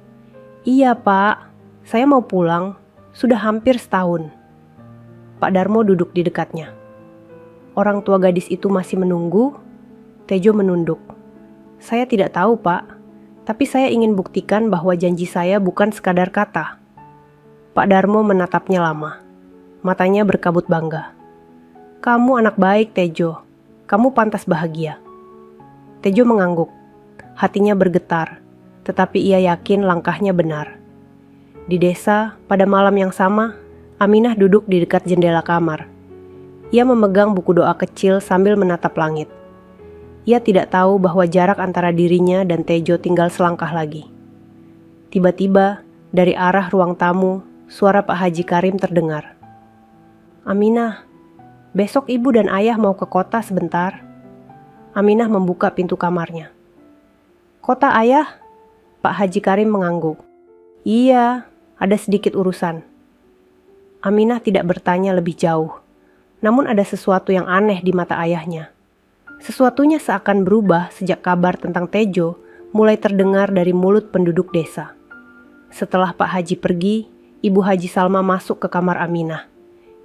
Iya, Pak. Saya mau pulang, sudah hampir setahun. Pak Darmo duduk di dekatnya. Orang tua gadis itu masih menunggu. Tejo menunduk. Saya tidak tahu, Pak. Tapi saya ingin buktikan bahwa janji saya bukan sekadar kata. Pak Darmo menatapnya lama. Matanya berkabut bangga. Kamu anak baik, Tejo. Kamu pantas bahagia. Tejo mengangguk. Hatinya bergetar. Tetapi ia yakin langkahnya benar. Di desa, pada malam yang sama, Aminah duduk di dekat jendela kamar. Ia memegang buku doa kecil sambil menatap langit. Ia tidak tahu bahwa jarak antara dirinya dan Tejo tinggal selangkah lagi. Tiba-tiba, dari arah ruang tamu, suara Pak Haji Karim terdengar. Aminah, besok ibu dan ayah mau ke kota sebentar. Aminah membuka pintu kamarnya. Kota ayah? Pak Haji Karim mengangguk. Iya, ada sedikit urusan. Aminah tidak bertanya lebih jauh. Namun ada sesuatu yang aneh di mata ayahnya. Sesuatunya seakan berubah sejak kabar tentang Tejo mulai terdengar dari mulut penduduk desa. Setelah Pak Haji pergi, Ibu Haji Salma masuk ke kamar Aminah.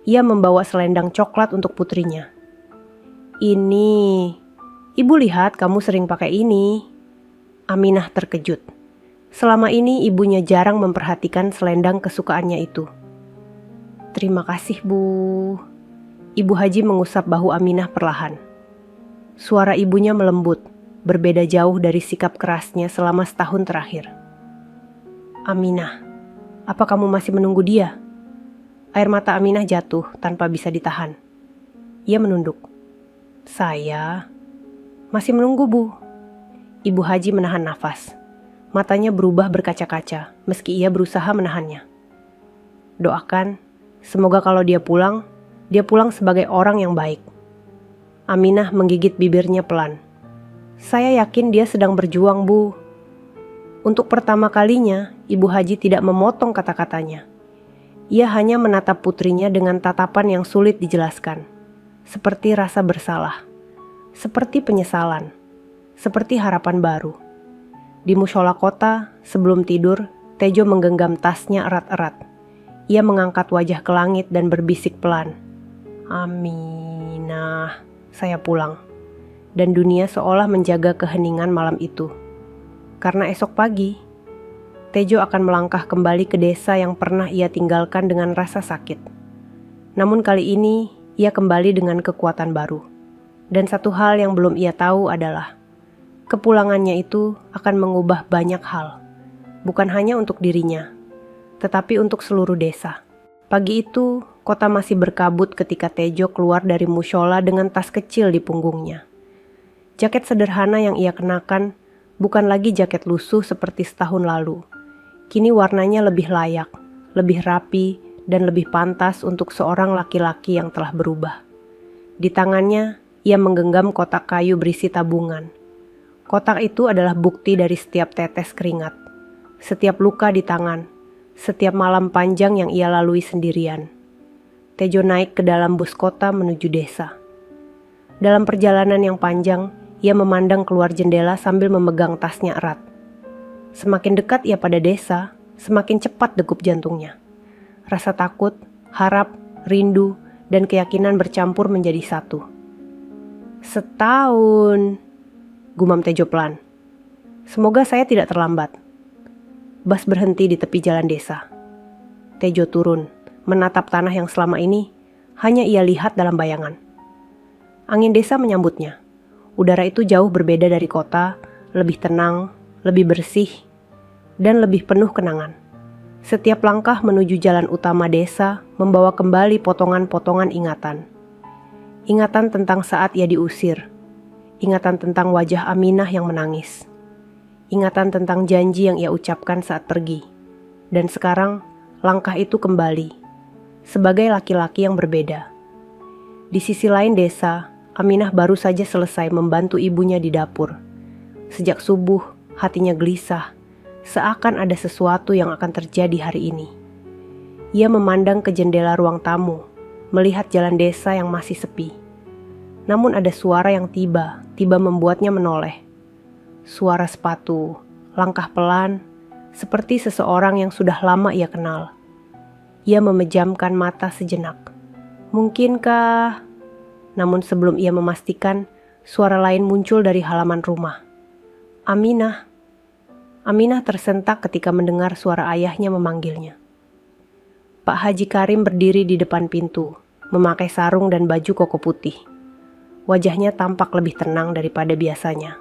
Ia membawa selendang coklat untuk putrinya. Ini, Ibu lihat kamu sering pakai ini. Aminah terkejut. Selama ini ibunya jarang memperhatikan selendang kesukaannya itu. Terima kasih, Bu. Ibu Haji mengusap bahu Aminah perlahan. Suara ibunya melembut, berbeda jauh dari sikap kerasnya selama setahun terakhir. Aminah, apa kamu masih menunggu dia? Air mata Aminah jatuh tanpa bisa ditahan. Ia menunduk. Saya masih menunggu, Bu. Ibu Haji menahan nafas. Matanya berubah berkaca-kaca meski ia berusaha menahannya. Doakan, semoga kalau dia pulang sebagai orang yang baik. Aminah menggigit bibirnya pelan. Saya yakin dia sedang berjuang, Bu. Untuk pertama kalinya, Ibu Haji tidak memotong kata-katanya. Ia hanya menatap putrinya dengan tatapan yang sulit dijelaskan. Seperti rasa bersalah. Seperti penyesalan. Seperti harapan baru. Di mushola kota, sebelum tidur, Tejo menggenggam tasnya erat-erat. Ia mengangkat wajah ke langit dan berbisik pelan. Aminah, saya pulang. Dan dunia seolah menjaga keheningan malam itu. Karena esok pagi, Tejo akan melangkah kembali ke desa yang pernah ia tinggalkan dengan rasa sakit. Namun kali ini, ia kembali dengan kekuatan baru. Dan satu hal yang belum ia tahu adalah kepulangannya itu akan mengubah banyak hal, bukan hanya untuk dirinya, tetapi untuk seluruh desa. Pagi itu, kota masih berkabut ketika Tejo keluar dari mushola dengan tas kecil di punggungnya. Jaket sederhana yang ia kenakan bukan lagi jaket lusuh seperti setahun lalu. Kini warnanya lebih layak, lebih rapi, dan lebih pantas untuk seorang laki-laki yang telah berubah. Di tangannya, ia menggenggam kotak kayu berisi tabungan. Kotak itu adalah bukti dari setiap tetes keringat, setiap luka di tangan, setiap malam panjang yang ia lalui sendirian. Tejo naik ke dalam bus kota menuju desa. Dalam perjalanan yang panjang, ia memandang keluar jendela sambil memegang tasnya erat. Semakin dekat ia pada desa, semakin cepat degup jantungnya. Rasa takut, harap, rindu, dan keyakinan bercampur menjadi satu. "Setahun," gumam Tejo pelan. "Semoga saya tidak terlambat." Bus berhenti di tepi jalan desa. Tejo turun, menatap tanah yang selama ini hanya ia lihat dalam bayangan. Angin desa menyambutnya. Udara itu jauh berbeda dari kota, lebih tenang, lebih bersih, dan lebih penuh kenangan. Setiap langkah menuju jalan utama desa membawa kembali potongan-potongan ingatan. Ingatan tentang saat ia diusir. Ingatan tentang wajah Aminah yang menangis. Ingatan tentang janji yang ia ucapkan saat pergi. Dan sekarang, langkah itu kembali. Sebagai laki-laki yang berbeda. Di sisi lain desa, Aminah baru saja selesai membantu ibunya di dapur. Sejak subuh, hatinya gelisah. Seakan ada sesuatu yang akan terjadi hari ini. Ia memandang ke jendela ruang tamu, melihat jalan desa yang masih sepi. Namun ada suara yang tiba membuatnya menoleh. Suara sepatu, langkah pelan, seperti seseorang yang sudah lama ia kenal. Ia memejamkan mata sejenak. Mungkinkah? Namun sebelum ia memastikan, suara lain muncul dari halaman rumah. "Aminah." Aminah tersentak ketika mendengar suara ayahnya memanggilnya. Pak Haji Karim berdiri di depan pintu, memakai sarung dan baju koko putih. Wajahnya tampak lebih tenang daripada biasanya,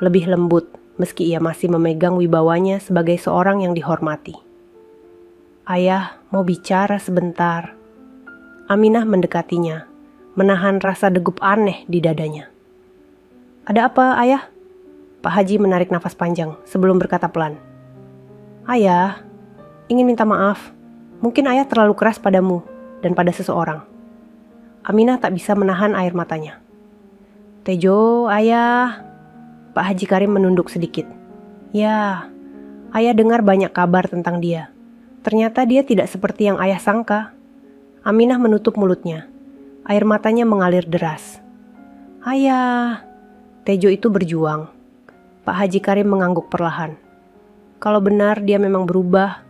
lebih lembut meski ia masih memegang wibawanya sebagai seorang yang dihormati. "Ayah, mau bicara sebentar." Aminah mendekatinya, menahan rasa degup aneh di dadanya. "Ada apa, Ayah?" Pak Haji menarik nafas panjang sebelum berkata pelan. "Ayah, ingin minta maaf. Mungkin ayah terlalu keras padamu dan pada seseorang." Aminah tak bisa menahan air matanya. "Tejo, ayah." Pak Haji Karim menunduk sedikit. "Ya, ayah dengar banyak kabar tentang dia. Ternyata dia tidak seperti yang ayah sangka." Aminah menutup mulutnya. Air matanya mengalir deras. "Ayah." Tejo itu berjuang. Pak Haji Karim mengangguk perlahan. Kalau benar dia memang berubah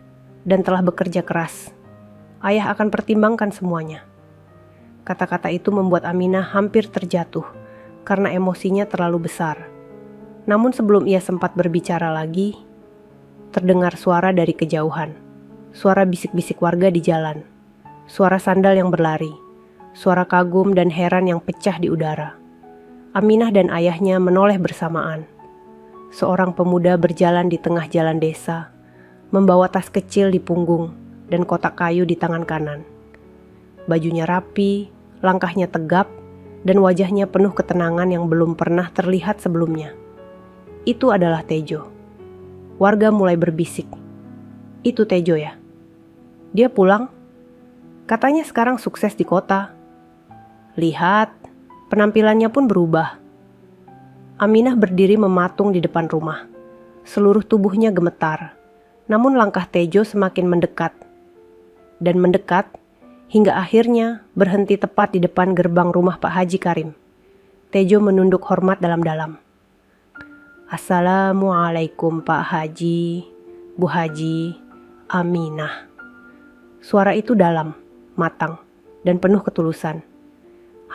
dan telah bekerja keras, ayah akan pertimbangkan semuanya. Kata-kata itu membuat Aminah hampir terjatuh karena emosinya terlalu besar. Namun sebelum ia sempat berbicara lagi, terdengar suara dari kejauhan. Suara bisik-bisik warga di jalan. Suara sandal yang berlari. Suara kagum dan heran yang pecah di udara. Aminah dan ayahnya menoleh bersamaan. Seorang pemuda berjalan di tengah jalan desa, membawa tas kecil di punggung dan kotak kayu di tangan kanan. Bajunya rapi, langkahnya tegap, dan wajahnya penuh ketenangan yang belum pernah terlihat sebelumnya. Itu adalah Tejo. Warga mulai berbisik. "Itu Tejo ya? Dia pulang? Katanya sekarang sukses di kota. Lihat, penampilannya pun berubah." Aminah berdiri mematung di depan rumah. Seluruh tubuhnya gemetar. Namun langkah Tejo semakin mendekat. Dan mendekat, hingga akhirnya berhenti tepat di depan gerbang rumah Pak Haji Karim. Tejo menunduk hormat dalam-dalam. "Assalamualaikum Pak Haji, Bu Haji, Aminah." Suara itu dalam, matang, dan penuh ketulusan.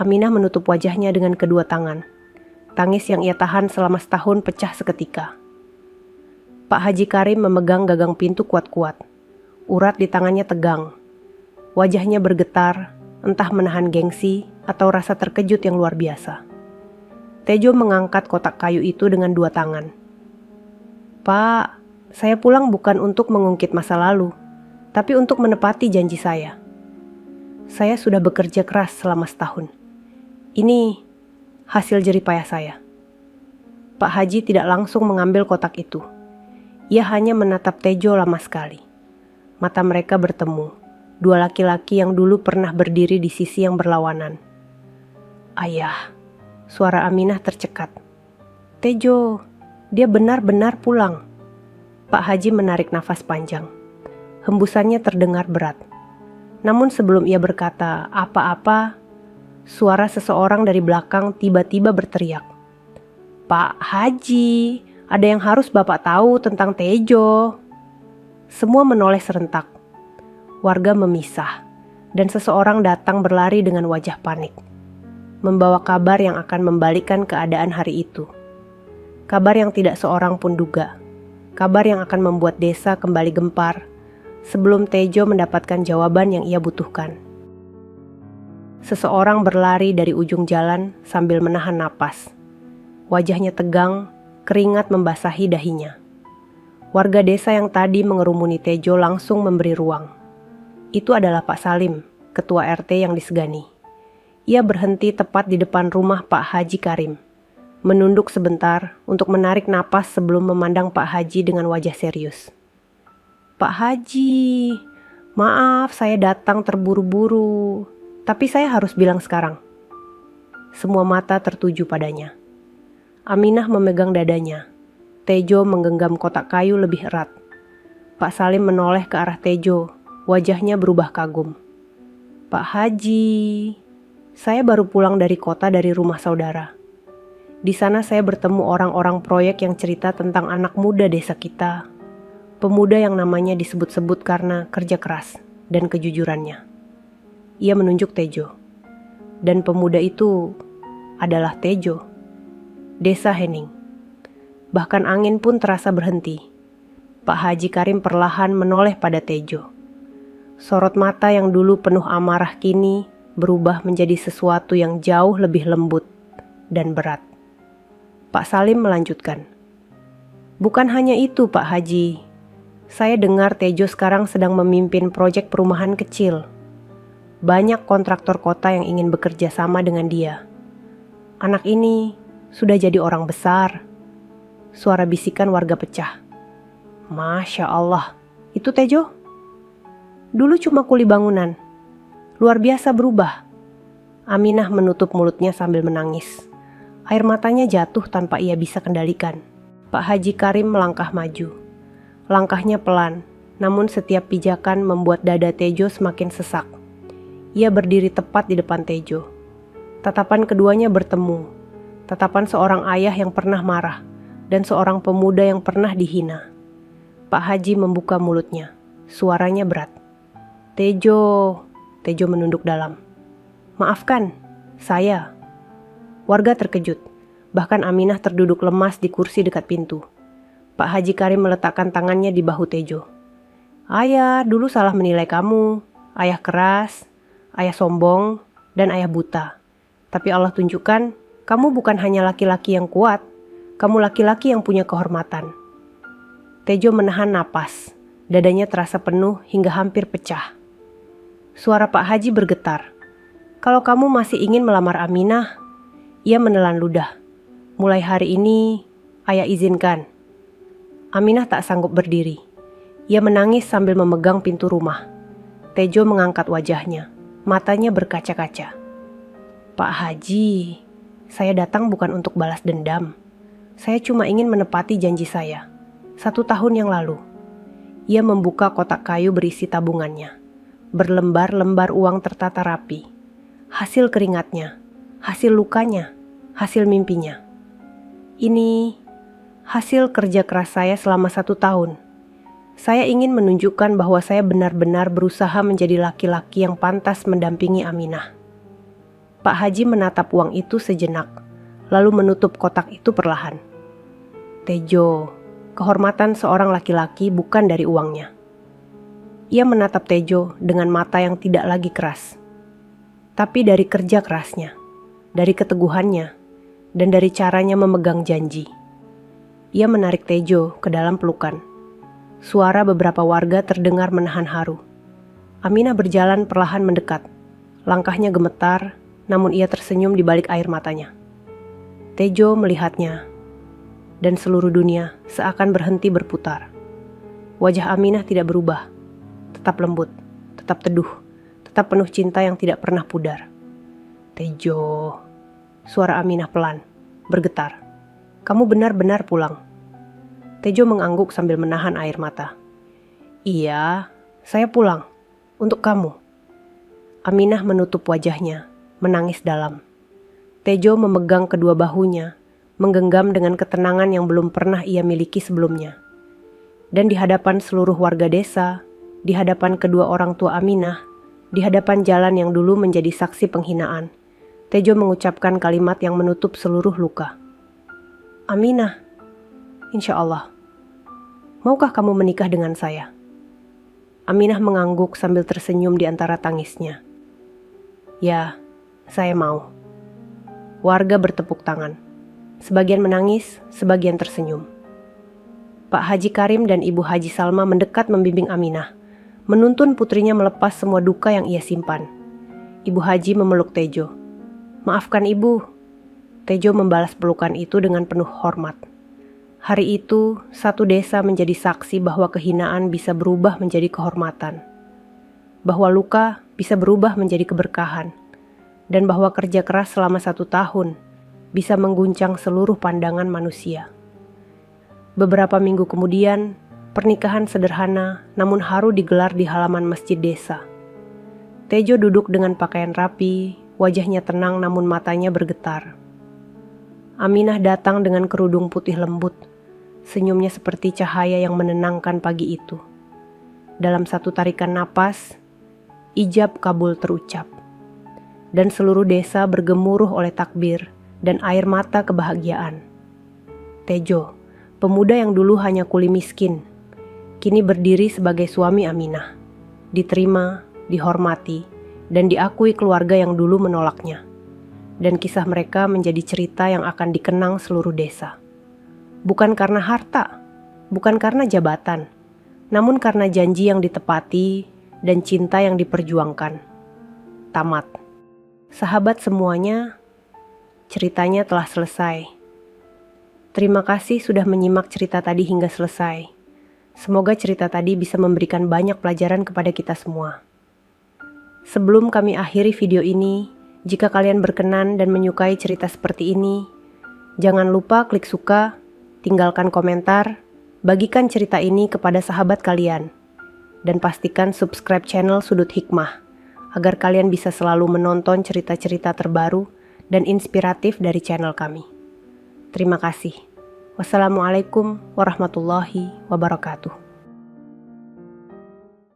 Aminah menutup wajahnya dengan kedua tangan. Tangis yang ia tahan selama setahun pecah seketika. Pak Haji Karim memegang gagang pintu kuat-kuat. Urat di tangannya tegang. Wajahnya bergetar, entah menahan gengsi atau rasa terkejut yang luar biasa. Tejo mengangkat kotak kayu itu dengan dua tangan. "Pak, saya pulang bukan untuk mengungkit masa lalu, tapi untuk menepati janji saya. Saya sudah bekerja keras selama setahun. Ini hasil jeripayah saya." Pak Haji tidak langsung mengambil kotak itu. Ia hanya menatap Tejo lama sekali. Mata mereka bertemu, dua laki-laki yang dulu pernah berdiri di sisi yang berlawanan. "Ayah," suara Aminah tercekat. "Tejo, dia benar-benar pulang." Pak Haji menarik nafas panjang. Hembusannya terdengar berat. Namun sebelum ia berkata apa-apa, suara seseorang dari belakang tiba-tiba berteriak, "Pak Haji, ada yang harus Bapak tahu tentang Tejo." Semua menoleh serentak. Warga memisah, dan seseorang datang berlari dengan wajah panik, membawa kabar yang akan membalikkan keadaan hari itu. Kabar yang tidak seorang pun duga. Kabar yang akan membuat desa kembali gempar sebelum Tejo mendapatkan jawaban yang ia butuhkan. Seseorang berlari dari ujung jalan sambil menahan napas. Wajahnya tegang, keringat membasahi dahinya. Warga desa yang tadi mengerumuni Tejo langsung memberi ruang. Itu adalah Pak Salim, ketua RT yang disegani. Ia berhenti tepat di depan rumah Pak Haji Karim, menunduk sebentar untuk menarik napas sebelum memandang Pak Haji dengan wajah serius. "Pak Haji, maaf saya datang terburu-buru, tapi saya harus bilang sekarang." Semua mata tertuju padanya. Aminah memegang dadanya. Tejo menggenggam kotak kayu lebih erat. Pak Salim menoleh ke arah Tejo, wajahnya berubah kagum. "Pak Haji, saya baru pulang dari kota dari rumah saudara. Di sana saya bertemu orang-orang proyek yang cerita tentang anak muda desa kita. Pemuda yang namanya disebut-sebut karena kerja keras dan kejujurannya." Ia menunjuk Tejo. Dan pemuda itu adalah Tejo. Desa Hening. Bahkan angin pun terasa berhenti. Pak Haji Karim perlahan menoleh pada Tejo. Sorot mata yang dulu penuh amarah kini berubah menjadi sesuatu yang jauh lebih lembut dan berat. Pak Salim melanjutkan, "Bukan hanya itu Pak Haji. Saya dengar Tejo sekarang sedang memimpin proyek perumahan kecil. Banyak kontraktor kota yang ingin bekerja sama dengan dia. Anak ini sudah jadi orang besar." Suara bisikan warga pecah. "Masya Allah, itu Tejo? Dulu cuma kuli bangunan. Luar biasa berubah." Aminah menutup mulutnya sambil menangis. Air matanya jatuh tanpa ia bisa kendalikan. Pak Haji Karim melangkah maju. Langkahnya pelan, namun setiap pijakan membuat dada Tejo semakin sesak. Ia berdiri tepat di depan Tejo. Tatapan keduanya bertemu. Tatapan seorang ayah yang pernah marah dan seorang pemuda yang pernah dihina. Pak Haji membuka mulutnya. Suaranya berat. "Tejo." Tejo menunduk dalam. "Maafkan, saya." Warga terkejut. Bahkan Aminah terduduk lemas di kursi dekat pintu. Pak Haji Karim meletakkan tangannya di bahu Tejo. "Ayah dulu salah menilai kamu. Ayah keras, ayah sombong, dan ayah buta. Tapi Allah tunjukkan, kamu bukan hanya laki-laki yang kuat. Kamu laki-laki yang punya kehormatan." Tejo menahan napas. Dadanya terasa penuh hingga hampir pecah. Suara Pak Haji bergetar. "Kalau kamu masih ingin melamar Aminah," ia menelan ludah. "Mulai hari ini, ayah izinkan." Aminah tak sanggup berdiri. Ia menangis sambil memegang pintu rumah. Tejo mengangkat wajahnya. Matanya berkaca-kaca. "Pak Haji, saya datang bukan untuk balas dendam. Saya cuma ingin menepati janji saya. 1 tahun yang lalu." Ia membuka kotak kayu berisi tabungannya. Berlembar-lembar uang tertata rapi. Hasil keringatnya, hasil lukanya, hasil mimpinya. "Ini hasil kerja keras saya selama 1 tahun. Saya ingin menunjukkan bahwa saya benar-benar berusaha menjadi laki-laki yang pantas mendampingi Aminah." Pak Haji menatap uang itu sejenak, lalu menutup kotak itu perlahan. "Tejo, kehormatan seorang laki-laki bukan dari uangnya." Ia menatap Tejo dengan mata yang tidak lagi keras, tapi dari kerja kerasnya, dari keteguhannya, dan dari caranya memegang janji. Ia menarik Tejo ke dalam pelukan. Suara beberapa warga terdengar menahan haru. Aminah berjalan perlahan mendekat. Langkahnya gemetar, namun ia tersenyum di balik air matanya. Tejo melihatnya, dan seluruh dunia seakan berhenti berputar. Wajah Aminah tidak berubah, tetap lembut, tetap teduh, tetap penuh cinta yang tidak pernah pudar. "Tejo," suara Aminah pelan, bergetar. "Kamu benar-benar pulang." Tejo mengangguk sambil menahan air mata. "Iya, saya pulang. Untuk kamu." Aminah menutup wajahnya, menangis dalam. Tejo memegang kedua bahunya, menggenggam dengan ketenangan yang belum pernah ia miliki sebelumnya. Dan di hadapan seluruh warga desa, di hadapan kedua orang tua Aminah, di hadapan jalan yang dulu menjadi saksi penghinaan, Tejo mengucapkan kalimat yang menutup seluruh luka. Aminah, insya Allah, maukah kamu menikah dengan saya? Aminah mengangguk sambil tersenyum di antara tangisnya. Ya, saya mau. Warga bertepuk tangan. Sebagian menangis, sebagian tersenyum. Pak Haji Karim dan Ibu Haji Salma mendekat membimbing Aminah, menuntun putrinya melepas semua duka yang ia simpan. Ibu Haji memeluk Tejo. Maafkan ibu. Tejo membalas pelukan itu dengan penuh hormat. Hari itu, satu desa menjadi saksi bahwa kehinaan bisa berubah menjadi kehormatan. Bahwa luka bisa berubah menjadi keberkahan. Dan bahwa kerja keras selama 1 tahun bisa mengguncang seluruh pandangan manusia. Beberapa minggu kemudian, pernikahan sederhana namun haru digelar di halaman masjid desa. Tejo duduk dengan pakaian rapi, wajahnya tenang namun matanya bergetar. Aminah datang dengan kerudung putih lembut, senyumnya seperti cahaya yang menenangkan pagi itu. Dalam satu tarikan napas, ijab kabul terucap. Dan seluruh desa bergemuruh oleh takbir dan air mata kebahagiaan. Tejo, pemuda yang dulu hanya kuli miskin, kini berdiri sebagai suami Aminah. Diterima, dihormati, dan diakui keluarga yang dulu menolaknya. Dan kisah mereka menjadi cerita yang akan dikenang seluruh desa. Bukan karena harta, bukan karena jabatan, namun karena janji yang ditepati dan cinta yang diperjuangkan. Tamat. Sahabat semuanya, ceritanya telah selesai. Terima kasih sudah menyimak cerita tadi hingga selesai. Semoga cerita tadi bisa memberikan banyak pelajaran kepada kita semua. Sebelum kami akhiri video ini, jika kalian berkenan dan menyukai cerita seperti ini, jangan lupa klik suka, tinggalkan komentar, bagikan cerita ini kepada sahabat kalian, dan pastikan subscribe channel Sudut Hikmah, agar kalian bisa selalu menonton cerita-cerita terbaru dan inspiratif dari channel kami. Terima kasih. Wassalamualaikum warahmatullahi wabarakatuh.